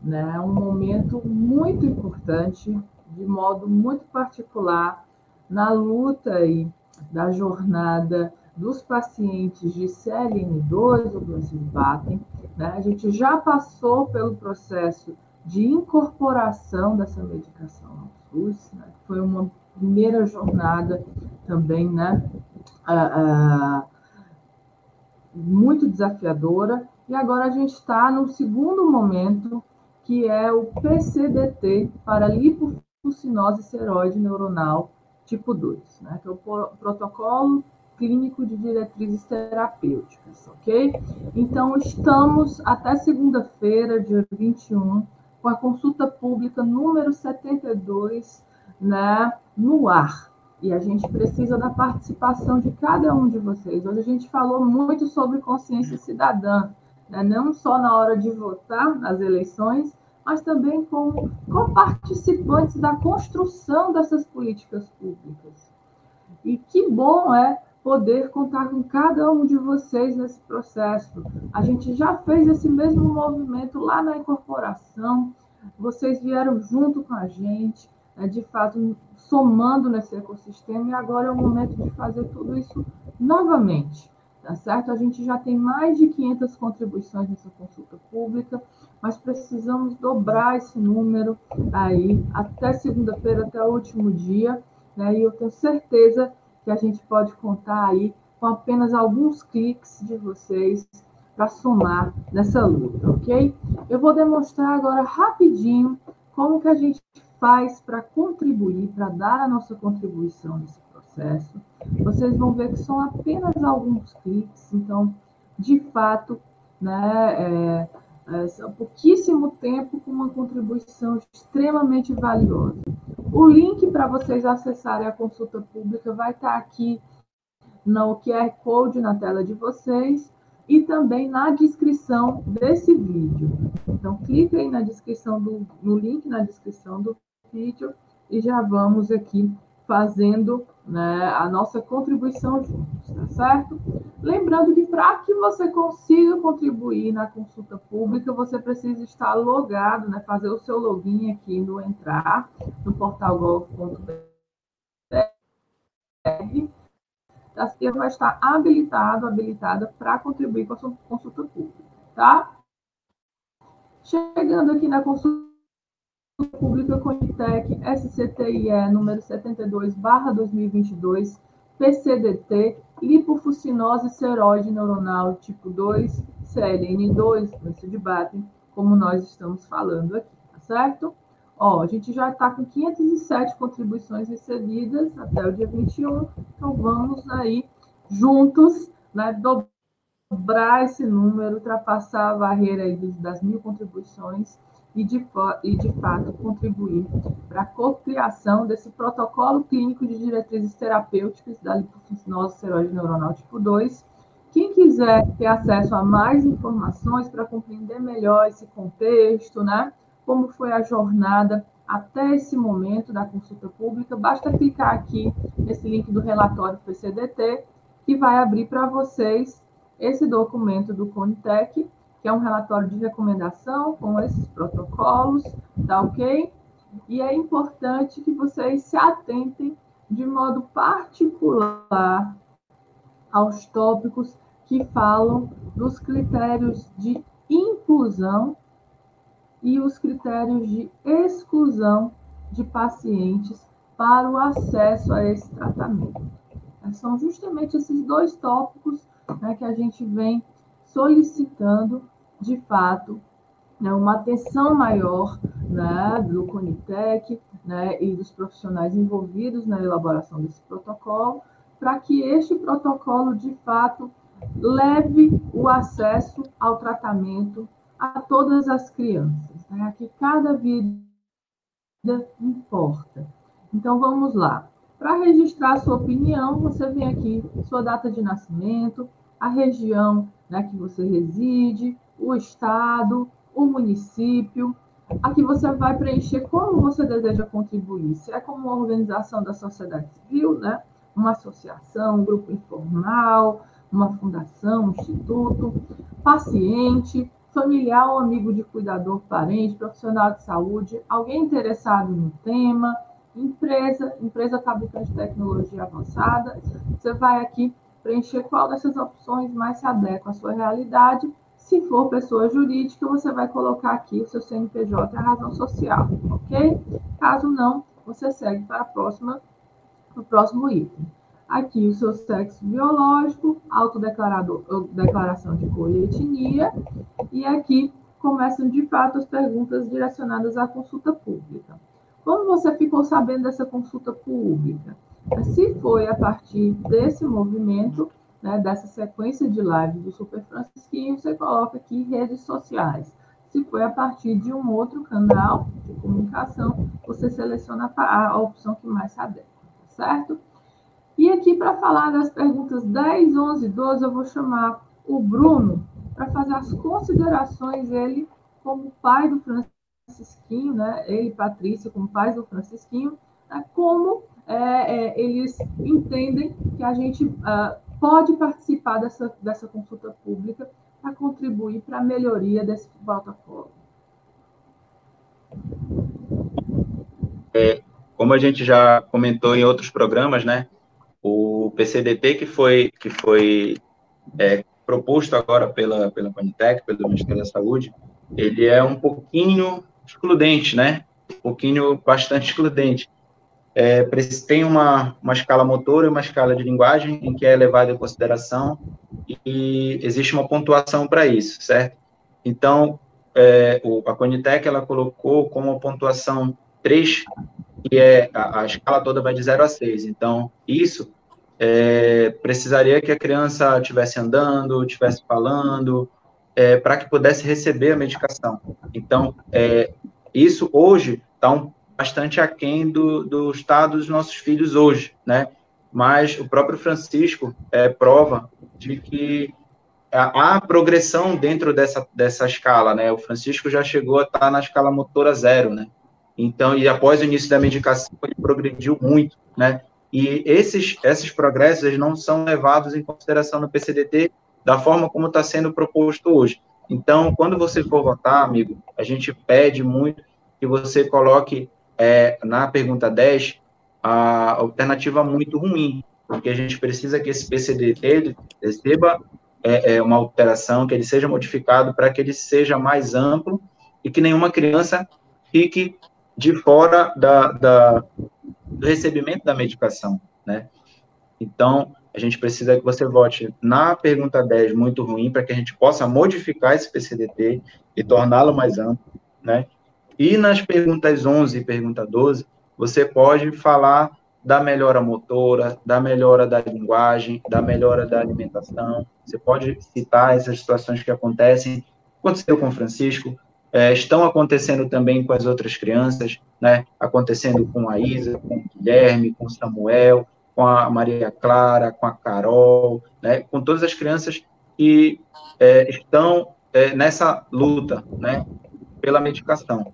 né, um momento muito importante, de modo muito particular, na luta aí da jornada dos pacientes de CLN2 ou doença de Batten, né? A gente já passou pelo processo de incorporação dessa medicação ao SUS, né? Foi uma primeira jornada também, né? Muito desafiadora, e agora a gente está no segundo momento, que é o PCDT, para lipofuscinose seroide neuronal tipo 2, né? Que é o protocolo clínico de diretrizes terapêuticas, ok? Então, estamos até segunda-feira, dia 21, com a consulta pública número 72, né, no ar. E a gente precisa da participação de cada um de vocês. Hoje a gente falou muito sobre consciência cidadã, né? Não só na hora de votar nas eleições, mas também como participantes da construção dessas políticas públicas. E que bom é poder contar com cada um de vocês nesse processo. A gente já fez esse mesmo movimento lá na incorporação, vocês vieram junto com a gente, né, de fato, somando nesse ecossistema, e agora é o momento de fazer tudo isso novamente. Tá certo? A gente já tem mais de 500 contribuições nessa consulta pública, mas precisamos dobrar esse número aí até segunda-feira, até o último dia, né? E eu tenho certeza que a gente pode contar aí com apenas alguns cliques de vocês para somar nessa luta, ok? Eu vou demonstrar agora rapidinho como que a gente faz para contribuir, para dar a nossa contribuição nesse processo. Vocês vão ver que são apenas alguns cliques, então, de fato, né, é pouquíssimo tempo com uma contribuição extremamente valiosa. O link para vocês acessarem a consulta pública vai estar aqui no QR Code na tela de vocês e também na descrição desse vídeo. Então, clique aí no link na descrição do vídeo e já vamos aqui fazendo, né, a nossa contribuição juntos, tá certo? Lembrando que para que você consiga contribuir na consulta pública, você precisa estar logado, né, fazer o seu login aqui no entrar no portal gov.br. Você vai estar habilitada para contribuir com a sua consulta pública, tá? Chegando aqui na consulta pública Conitec SCTIE número 72/2022, PCDT, lipofucinose seróide neuronal tipo 2, CLN2, doença de Batten, como nós estamos falando aqui, tá certo? Ó, a gente já está com 507 contribuições recebidas até o dia 21, então vamos aí juntos, né, dobrar esse número, ultrapassar a barreira aí das 1.000 contribuições e de fato, contribuir para a cocriação desse protocolo clínico de diretrizes terapêuticas da lipofucinose seróide neuronal tipo 2. Quem quiser ter acesso a mais informações para compreender melhor esse contexto, né, como foi a jornada até esse momento da consulta pública, basta clicar aqui nesse link do relatório PCDT, que vai abrir para vocês esse documento do Conitec, que é um relatório de recomendação com esses protocolos, tá ok? E é importante que vocês se atentem de modo particular aos tópicos que falam dos critérios de inclusão e os critérios de exclusão de pacientes para o acesso a esse tratamento. São justamente esses dois tópicos, né, que a gente vem solicitando, de fato, né, uma atenção maior, né, do Conitec, né, e dos profissionais envolvidos na elaboração desse protocolo, para que este protocolo, de fato, leve o acesso ao tratamento a todas as crianças, né, que cada vida importa. Então, vamos lá. Para registrar a sua opinião, você vem aqui, sua data de nascimento, a região, né, que você reside, o estado, o município. Aqui você vai preencher como você deseja contribuir. Se é como uma organização da sociedade civil, né, uma associação, um grupo informal, uma fundação, um instituto, paciente, familiar ou amigo de cuidador, parente, profissional de saúde, alguém interessado no tema, empresa fabricante de tecnologia avançada. Você vai aqui preencher qual dessas opções mais se adequa à sua realidade. Se for pessoa jurídica, você vai colocar aqui o seu CNPJ e a razão social, ok? Caso não, você segue para o próximo item. Aqui o seu sexo biológico, declaração de cor e etnia, e aqui começam de fato as perguntas direcionadas à consulta pública. Como você ficou sabendo dessa consulta pública? Se foi a partir desse movimento, né, dessa sequência de lives do Super Francisquinho, você coloca aqui redes sociais. Se foi a partir de um outro canal de comunicação, você seleciona a opção que mais se adequa, certo? E aqui, para falar das perguntas 10, 11 e 12, eu vou chamar o Bruno para fazer as considerações, ele como pai do Francisquinho, né? Ele e Patrícia como pais do Francisquinho, né? Como eles entendem que a gente pode participar dessa consulta pública para contribuir para a melhoria desse protocolo. Como a gente já comentou em outros programas, né? O PCDT que foi proposto agora pela Conitec, pelo Ministério da Saúde, ele é um pouquinho excludente, né? Bastante excludente. Tem uma escala motora e uma escala de linguagem em que é levada em consideração e existe uma pontuação para isso, certo? Então, a Conitec, ela colocou como pontuação 3, que a escala toda vai de 0 a 6. Então, isso precisaria que a criança estivesse andando, estivesse falando, para que pudesse receber a medicação. Então, isso hoje está bastante aquém do estado dos nossos filhos hoje, né? Mas o próprio Francisco prova de que há progressão dentro dessa escala, né? O Francisco já chegou a estar na escala motora 0, né? Então, e após o início da medicação, ele progrediu muito. né? E esses progressos eles não são levados em consideração no PCDT da forma como está sendo proposto hoje. Então, quando você for votar, amigo, a gente pede muito que você coloque na pergunta 10 a alternativa muito ruim, porque a gente precisa que esse PCDT receba uma alteração, que ele seja modificado para que ele seja mais amplo e que nenhuma criança fique de fora do recebimento da medicação, né? Então, a gente precisa que você vote na pergunta 10 muito ruim, para que a gente possa modificar esse PCDT e torná-lo mais amplo, né? E nas perguntas 11 e pergunta 12, você pode falar da melhora motora, da melhora da linguagem, da melhora da alimentação. Você pode citar essas situações que aconteceu com o Francisco, estão acontecendo também com as outras crianças, né? Acontecendo com a Isa, com o Guilherme, com o Samuel, com a Maria Clara, com a Carol, né? Com todas as crianças que estão nessa luta, né? Pela medicação.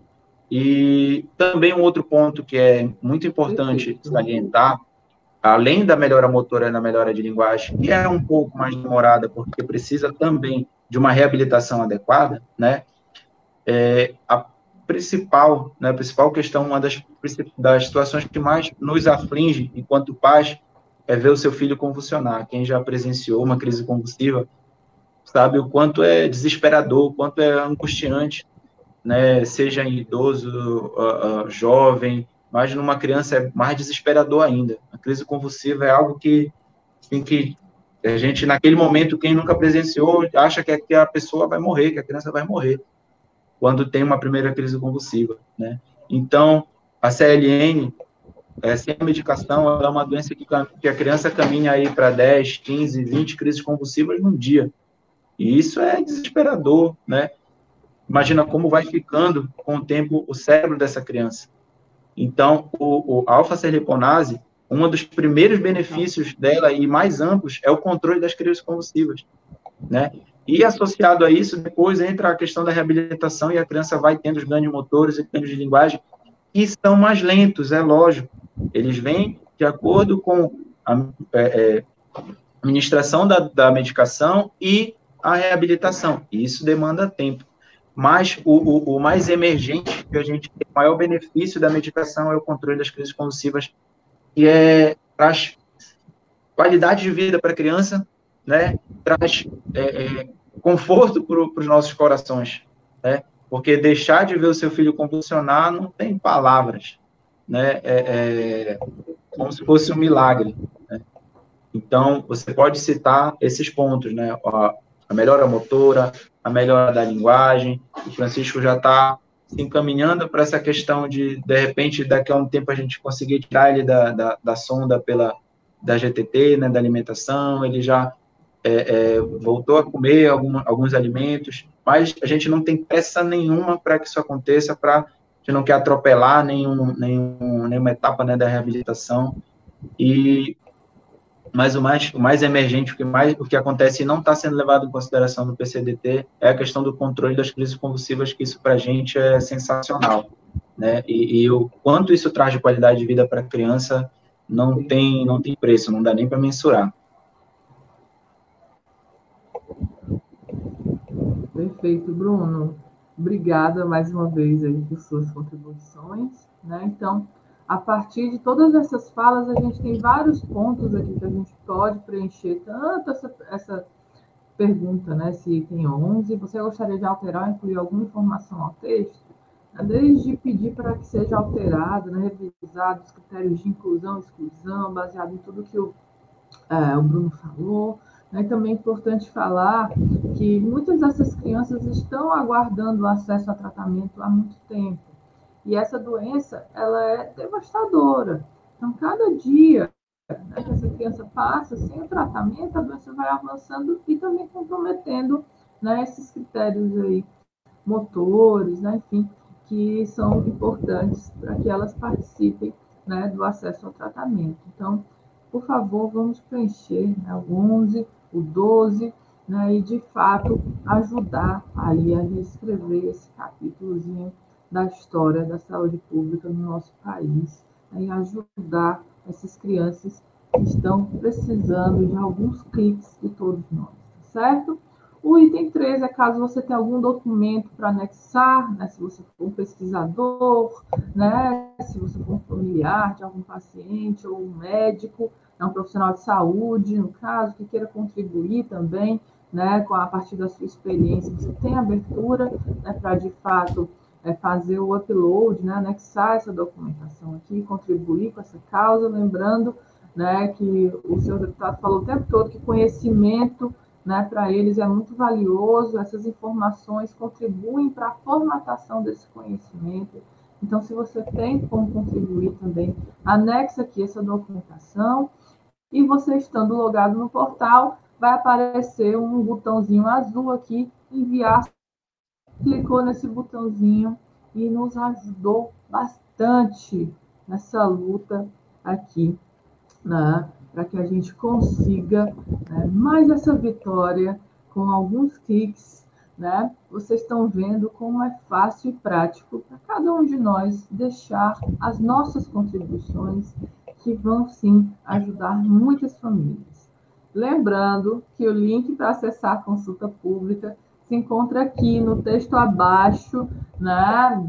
E também um outro ponto que é muito importante salientar, além da melhora motora e da melhora de linguagem, que é um pouco mais demorada, porque precisa também de uma reabilitação adequada, né? A principal questão, uma das situações que mais nos aflige enquanto pais, é ver o seu filho convulsionar. Quem já presenciou uma crise convulsiva sabe o quanto é desesperador, o quanto é angustiante, né? Seja em idoso, jovem, mas numa criança é mais desesperador ainda. A crise convulsiva é algo que a gente, naquele momento, quem nunca presenciou, acha que a pessoa vai morrer, que a criança vai morrer, quando tem uma primeira crise convulsiva, né? Então, a CLN, sem a medicação, ela é uma doença que a criança caminha aí para 10, 15, 20 crises convulsivas num dia. E isso é desesperador, né? Imagina como vai ficando, com o tempo, o cérebro dessa criança. Então, a alfa-cerliponase, um dos primeiros benefícios dela e mais amplos é o controle das crises convulsivas, né? E associado a isso, depois entra a questão da reabilitação e a criança vai tendo os ganhos motores e ganhos de linguagem que são mais lentos, é lógico. Eles vêm de acordo com a administração da medicação e a reabilitação. E isso demanda tempo. Mas o mais emergente, que a gente tem, o maior benefício da medicação é o controle das crises convulsivas, que traz qualidade de vida para a criança, né? Traz conforto para os nossos corações, né? Porque deixar de ver o seu filho convulsionar não tem palavras, né? Como se fosse um milagre, né? Então, você pode citar esses pontos, né? A melhora motora, a melhora da linguagem. O Francisco já está se encaminhando para essa questão de repente, daqui a um tempo a gente conseguir tirar ele da sonda da GTT, né, da alimentação. Ele já voltou a comer alguns alimentos, mas a gente não tem pressa nenhuma para que isso aconteça, a gente não quer atropelar nenhuma etapa, né, da reabilitação. Mas o mais emergente, o que acontece e não está sendo levado em consideração no PCDT é a questão do controle das crises convulsivas, que isso para a gente é sensacional, né? E o quanto isso traz de qualidade de vida para a criança não tem preço, não dá nem para mensurar. Perfeito, Bruno. Obrigada mais uma vez aí por suas contribuições, né? Então, a partir de todas essas falas, a gente tem vários pontos aqui que a gente pode preencher, tanto essa pergunta, né, se item 11, você gostaria de alterar ou incluir alguma informação ao texto? Desde pedir para que seja alterado, né, revisado os critérios de inclusão e exclusão, baseado em tudo que o Bruno falou. É também importante falar que muitas dessas crianças estão aguardando o acesso a tratamento há muito tempo. E essa doença, ela é devastadora. Então, cada dia, né, que essa criança passa sem o tratamento, a doença vai avançando e também comprometendo, né, esses critérios aí, motores, né, enfim, que são importantes para que elas participem, né, do acesso ao tratamento. Então, por favor, vamos preencher, né, o 11, o 12, né, e, de fato, ajudar aí a reescrever esse capítulozinho da história da saúde pública no nosso país, né, e ajudar essas crianças que estão precisando de alguns cliques de todos nós, certo? O item 3 é caso você tenha algum documento para anexar, né, se você for um pesquisador, né, se você for um familiar de algum paciente ou um médico, um profissional de saúde, no caso, que queira contribuir também, né, a partir da sua experiência, você tem abertura, né, para, de fato, fazer o upload, né, anexar essa documentação aqui, contribuir com essa causa, lembrando, né, que o senhor deputado falou o tempo todo que conhecimento, né, para eles é muito valioso, essas informações contribuem para a formatação desse conhecimento. Então, se você tem como contribuir também, anexa aqui essa documentação e você estando logado no portal, vai aparecer um botãozinho azul aqui, enviar. Clicou nesse botãozinho e nos ajudou bastante nessa luta aqui, né, para que a gente consiga, né, mais essa vitória com alguns cliques, né? Vocês estão vendo como é fácil e prático para cada um de nós deixar as nossas contribuições, que vão sim ajudar muitas famílias. Lembrando que o link para acessar a consulta pública se encontra aqui no texto abaixo, né,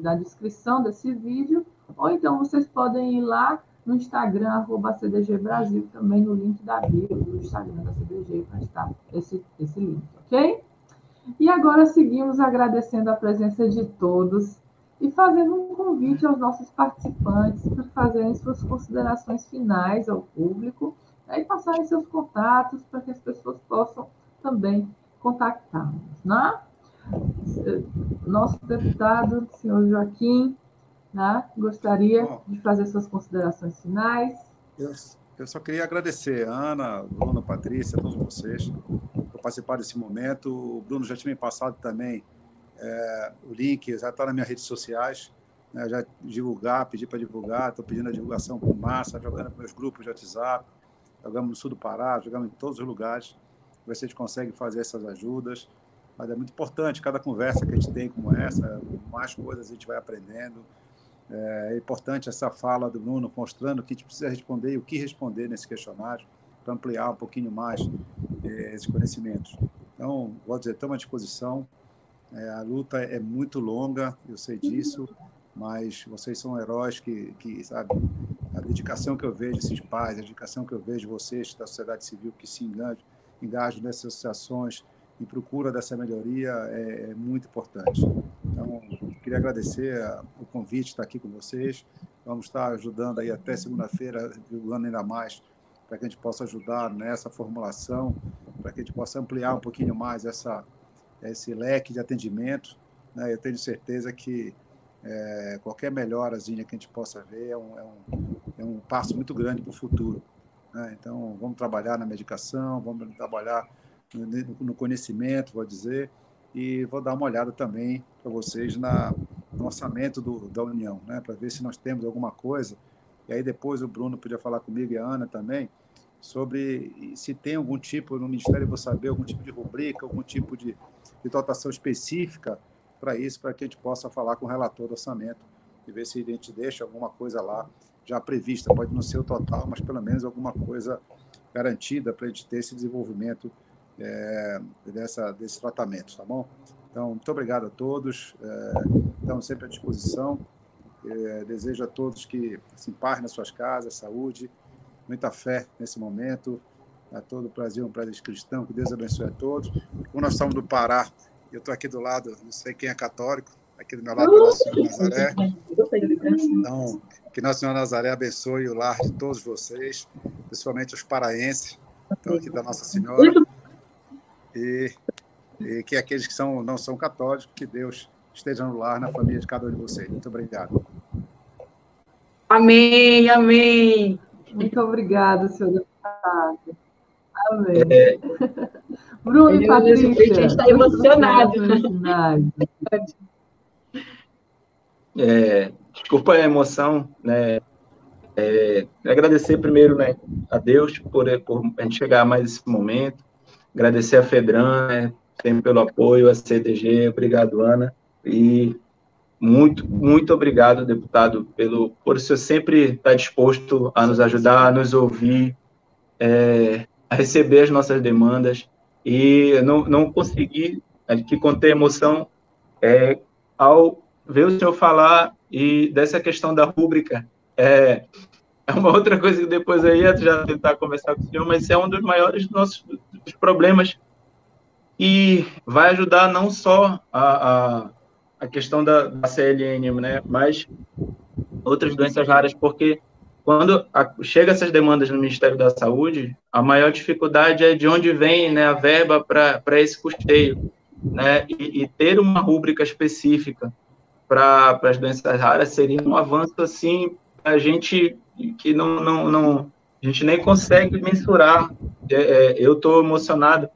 da descrição desse vídeo, ou então vocês podem ir lá no Instagram, @CDG Brasil, também no link da bio do Instagram da CDG, para estar esse link, ok? E agora seguimos agradecendo a presença de todos e fazendo um convite aos nossos participantes para fazerem suas considerações finais ao público, né, e passarem seus contatos para que as pessoas possam também contactá-los, né? Nosso deputado, senhor Joaquim, né, gostaria de fazer suas considerações finais. Eu só queria agradecer a Ana, Bruno, Patrícia, a todos vocês por participar desse momento. O Bruno já tinha me passado também o link, já está nas minhas redes sociais, né, já pedi para divulgar, estou pedindo a divulgação com massa, jogando com meus grupos de WhatsApp, jogamos no sul do Pará, jogamos em todos os lugares, ver se a gente consegue fazer essas ajudas. Mas é muito importante, cada conversa que a gente tem como essa, mais coisas a gente vai aprendendo. É importante essa fala do Bruno, mostrando que a gente precisa responder e o que responder nesse questionário, para ampliar um pouquinho mais esses conhecimentos. Então, vou dizer, estamos à disposição. A luta é muito longa, eu sei disso, mas vocês são heróis que sabe, a dedicação que eu vejo desses pais, a dedicação que eu vejo vocês da sociedade civil que se engajam nessas associações em procura dessa melhoria é muito importante. Então, queria agradecer o convite de estar aqui com vocês. Vamos estar ajudando aí até segunda-feira, divulgando ainda mais, para que a gente possa ajudar nessa formulação, para que a gente possa ampliar um pouquinho mais esse leque de atendimento, né? Eu tenho certeza que qualquer melhorazinha que a gente possa ver é um passo muito grande para o futuro, né? Então, vamos trabalhar na medicação, vamos trabalhar no conhecimento, vou dizer, e vou dar uma olhada também para vocês no orçamento da União, né, para ver se nós temos alguma coisa, e aí depois o Bruno podia falar comigo e a Ana também, sobre se tem algum tipo, no Ministério eu vou saber, algum tipo de rubrica, algum tipo de dotação específica para isso, para que a gente possa falar com o relator do orçamento e ver se a gente deixa alguma coisa lá já prevista, pode não ser o total, mas pelo menos alguma coisa garantida para a gente ter esse desenvolvimento desse tratamento, tá bom? Então, muito obrigado a todos, estamos sempre à disposição, desejo a todos que se emparem nas suas casas, saúde, muita fé nesse momento, a todo o Brasil, um país cristão, que Deus abençoe a todos. Como nós estamos do Pará, eu estou aqui do lado, não sei quem é católico, aqui do meu lado está Nossa Senhora Nazaré, então, que Nossa Senhora Nazaré abençoe o lar de todos vocês, principalmente os paraenses, então aqui da Nossa Senhora, e que aqueles que não são católicos, que Deus esteja no lar, na família de cada um de vocês. Muito obrigado. Amém, amém. Muito obrigada, senhor deputado. Amém. Bruno e Patrícia. A gente está emocionado. Desculpa a emoção, né? Agradecer primeiro, né, a Deus por a gente chegar a mais esse momento. Agradecer a FEDRAN, né, sempre pelo apoio, a CDG, obrigado, Ana. E muito, muito obrigado, deputado, por o senhor sempre estar disposto a nos ajudar, a nos ouvir, a receber as nossas demandas, e não consegui aqui conter emoção ao ver o senhor falar e dessa questão da rúbrica. É uma outra coisa que depois eu ia já tentar conversar com o senhor, mas é um dos maiores dos problemas, e vai ajudar não só a questão da CLN, né, mas outras doenças raras, porque quando chega essas demandas no Ministério da Saúde, a maior dificuldade é de onde vem, né, a verba para esse custeio, né, e ter uma rúbrica específica para as doenças raras seria um avanço, assim, a gente que a gente nem consegue mensurar. Eu estou emocionado.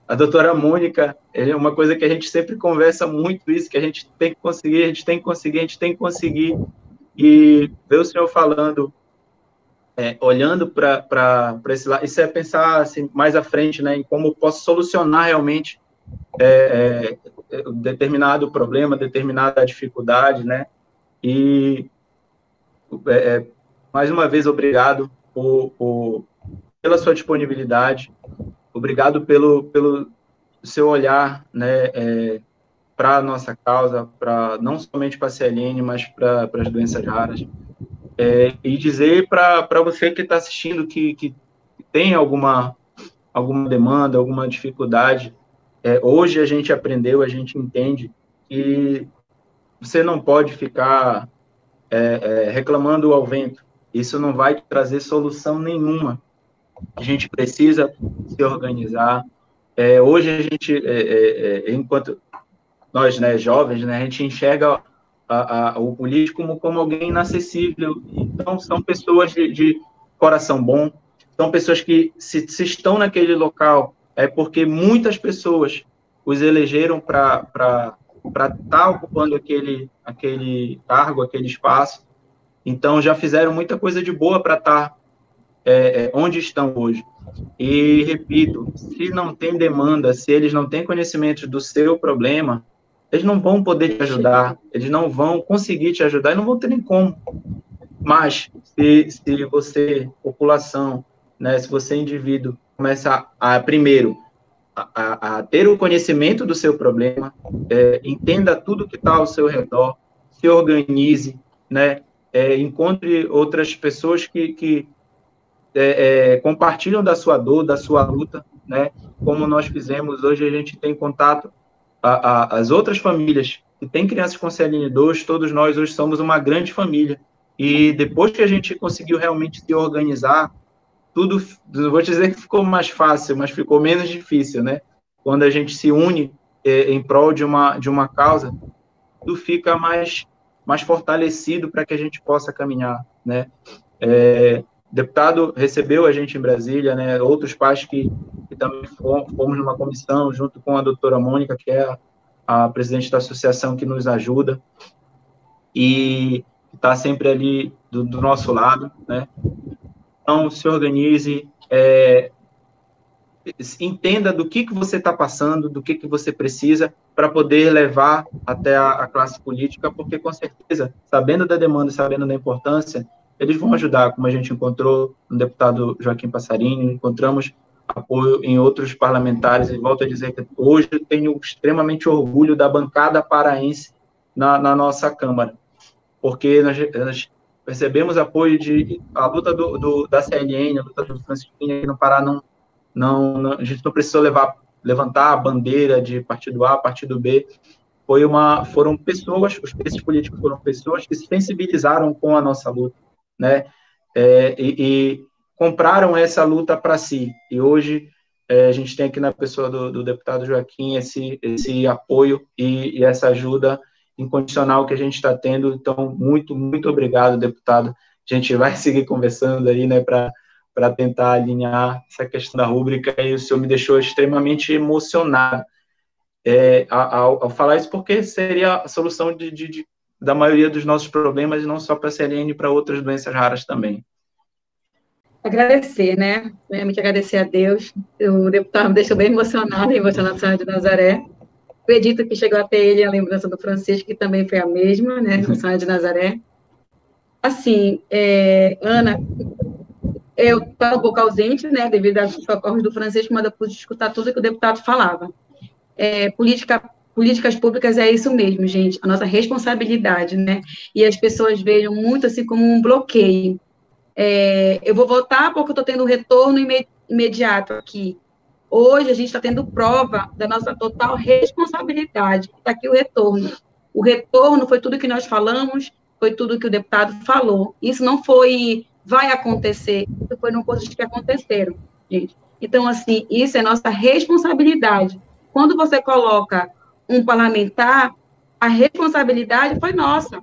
A doutora Mônica, é uma coisa que a gente sempre conversa muito, isso, que a gente tem que conseguir, a gente tem que conseguir, a gente tem que conseguir, e ver o senhor falando, olhando para esse lado, isso é pensar assim, mais à frente, né, em como posso solucionar realmente determinado problema, determinada dificuldade, né, e mais uma vez, obrigado pela sua disponibilidade, obrigado pelo seu olhar, né, para a nossa causa, não somente para a CLN, mas para as doenças raras. E dizer para você que está assistindo que tem alguma demanda, alguma dificuldade, hoje a gente aprendeu, a gente entende que você não pode ficar reclamando ao vento. Isso não vai trazer solução nenhuma. A gente precisa se organizar. Hoje a gente, enquanto nós, né, jovens, né, a gente enxerga o político como alguém inacessível. Então, são pessoas de coração bom, são pessoas que, se estão naquele local, é porque muitas pessoas os elegeram para estar ocupando aquele cargo, aquele espaço. Então, já fizeram muita coisa de boa para estar onde estão hoje. E, repito, se não tem demanda, se eles não têm conhecimento do seu problema, eles não vão poder te ajudar, eles não vão conseguir te ajudar e não vão ter nem como. Mas, se você, população, né, se você, indivíduo, começa primeiro, a ter o conhecimento do seu problema, entenda tudo que está ao seu redor, se organize, né, encontre outras pessoas que compartilham da sua dor, da sua luta, né, como nós fizemos. Hoje a gente tem contato, as outras famílias que têm crianças com CLN2, todos nós hoje somos uma grande família, e depois que a gente conseguiu realmente se organizar, tudo, não vou dizer que ficou mais fácil, mas ficou menos difícil, né, quando a gente se une em prol de uma causa, tudo fica mais fortalecido para que a gente possa caminhar, né. Deputado recebeu a gente em Brasília, né, outros pais que também fomos numa comissão, junto com a doutora Mônica, que é a presidente da associação que nos ajuda, e está sempre ali do nosso lado, né. Então, se organize, entenda do que você está passando, do que você precisa, para poder levar até a classe política, porque, com certeza, sabendo da demanda, sabendo da importância, eles vão ajudar, como a gente encontrou no deputado Joaquim Passarinho, encontramos apoio em outros parlamentares, e volto a dizer que hoje eu tenho extremamente orgulho da bancada paraense na nossa Câmara, porque nós recebemos apoio a luta da CLN, a luta do Francisquinho aqui no Pará, a gente não precisou levantar a bandeira de partido A, partido B, foram pessoas, esses políticos foram pessoas que se sensibilizaram com a nossa luta, né, e compraram essa luta para si, e hoje a gente tem aqui na pessoa do deputado Joaquim esse apoio e essa ajuda incondicional que a gente está tendo. Então, muito, muito obrigado, deputado. A gente vai seguir conversando aí, né, para tentar alinhar essa questão da rúbrica, e o senhor me deixou extremamente emocionado ao falar isso, porque seria a solução da maioria dos nossos problemas, não só para a CLN, para outras doenças raras também. Agradecer, né? Primeiramente, agradecer a Deus. O deputado me deixou bem emocionado, Senhora de Nazaré. acredito que chegou até ele a lembrança do Francisco, que também foi a mesma, né, no São de Nazaré. Assim, Ana, eu estava um pouco ausente, né, devido aos socorros do Francisco, mas eu pude escutar tudo que o deputado falava. Políticas públicas é isso mesmo, gente, a nossa responsabilidade, né, e as pessoas vejam muito assim como um bloqueio. Eu vou votar porque eu estou tendo um retorno imediato aqui. Hoje a gente está tendo prova da nossa total responsabilidade. Está aqui o retorno. O retorno foi tudo que nós falamos, foi tudo que o deputado falou. Isso não foi, vai acontecer, isso foram coisas que aconteceram, gente. Então, assim, isso é nossa responsabilidade. Quando você coloca um parlamentar, a responsabilidade foi nossa.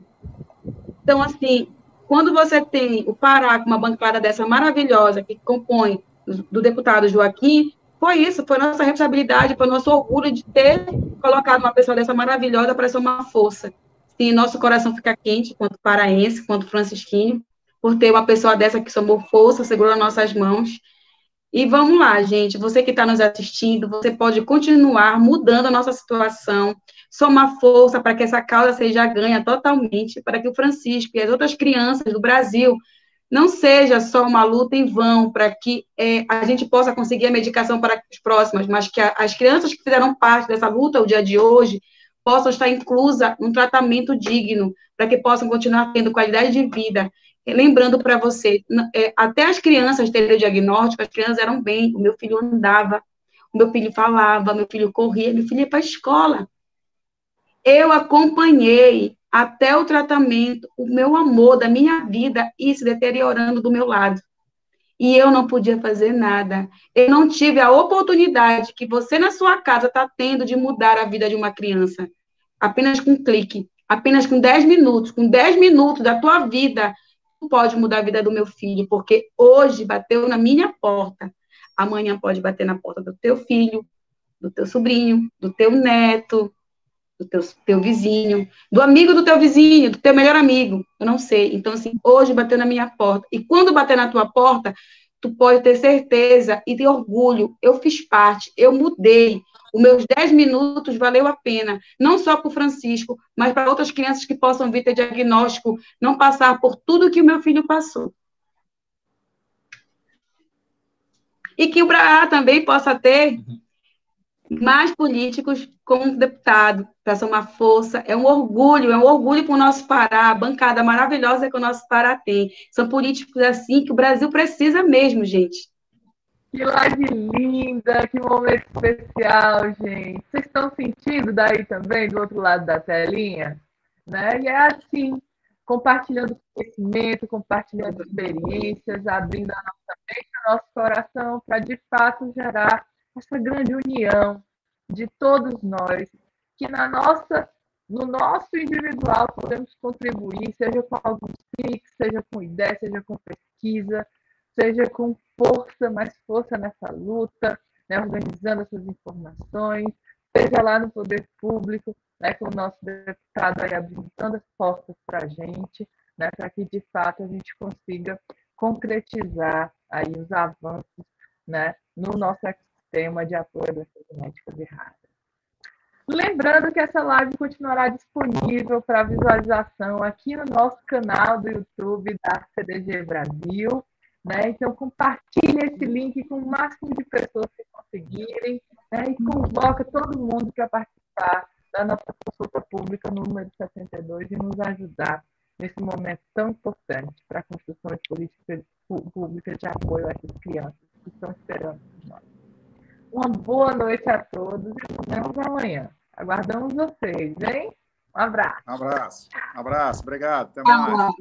Então, assim, quando você tem o Pará com uma bancada dessa maravilhosa, que compõe do deputado Joaquim, foi isso, foi nossa responsabilidade, foi nosso orgulho de ter colocado uma pessoa dessa maravilhosa para ser uma força. Sim, nosso coração fica quente, quanto paraense, quanto francisquinho, por ter uma pessoa dessa que somou força, segurou nossas mãos. E vamos lá, gente, você que está nos assistindo, você pode continuar mudando a nossa situação, somar força para que essa causa seja ganha totalmente, para que o Francisco e as outras crianças do Brasil não seja só uma luta em vão, para que a gente possa conseguir a medicação para as próximas, mas que as crianças que fizeram parte dessa luta o dia de hoje possam estar inclusas num tratamento digno, para que possam continuar tendo qualidade de vida. Lembrando para você, até as crianças terem o diagnóstico, as crianças eram bem, o meu filho andava, o meu filho falava, meu filho corria, meu filho ia para a escola. Eu acompanhei até o tratamento, o meu amor da minha vida ir se deteriorando do meu lado. E eu não podia fazer nada. Eu não tive a oportunidade que você na sua casa está tendo de mudar a vida de uma criança. Apenas com um clique, apenas com 10 minutos. Com 10 minutos da tua vida, tu pode mudar a vida do meu filho, porque hoje bateu na minha porta. Amanhã pode bater na porta do teu filho, do teu sobrinho, do teu neto, do teu vizinho, do amigo do teu vizinho, do teu melhor amigo, eu não sei. Então, assim, hoje bateu na minha porta. E quando bater na tua porta, tu pode ter certeza e ter orgulho. Eu fiz parte, eu mudei. Os meus 10 minutos valeu a pena, não só para o Francisco, mas para outras crianças que possam vir ter diagnóstico, não passar por tudo que o meu filho passou. E que o Braá também possa ter mais políticos como deputado, para ser uma força. É um orgulho para o nosso Pará, a bancada maravilhosa que o nosso Pará tem. São políticos assim que o Brasil precisa mesmo, gente. Que live linda, que momento especial, gente. Vocês estão sentindo daí também, do outro lado da telinha? Né? E é assim, compartilhando conhecimento, compartilhando experiências, abrindo a nossa mente, o nosso coração, para de fato gerar essa grande união de todos nós, que no nosso individual podemos contribuir, seja com alguns cliques, seja com ideia, seja com pesquisa, seja com força, mais força nessa luta, né, organizando essas informações, seja lá no poder público, né, com o nosso deputado aí abrindo as portas para a gente, né, para que de fato a gente consiga concretizar aí os avanços, né, no nosso tema de apoio das genéticas erradas. Lembrando que essa live continuará disponível para visualização aqui no nosso canal do YouTube da CDG Brasil, né? Então, compartilhe esse link com o máximo de pessoas que conseguirem, né? E convoca todo mundo para participar da nossa consulta pública número 72 e nos ajudar nesse momento tão importante para a construção de políticas públicas de apoio a essas crianças que estão esperando por nós. Uma boa noite a todos e nos vemos amanhã. Aguardamos vocês, hein? Um abraço. Um abraço. Obrigado. Até mais.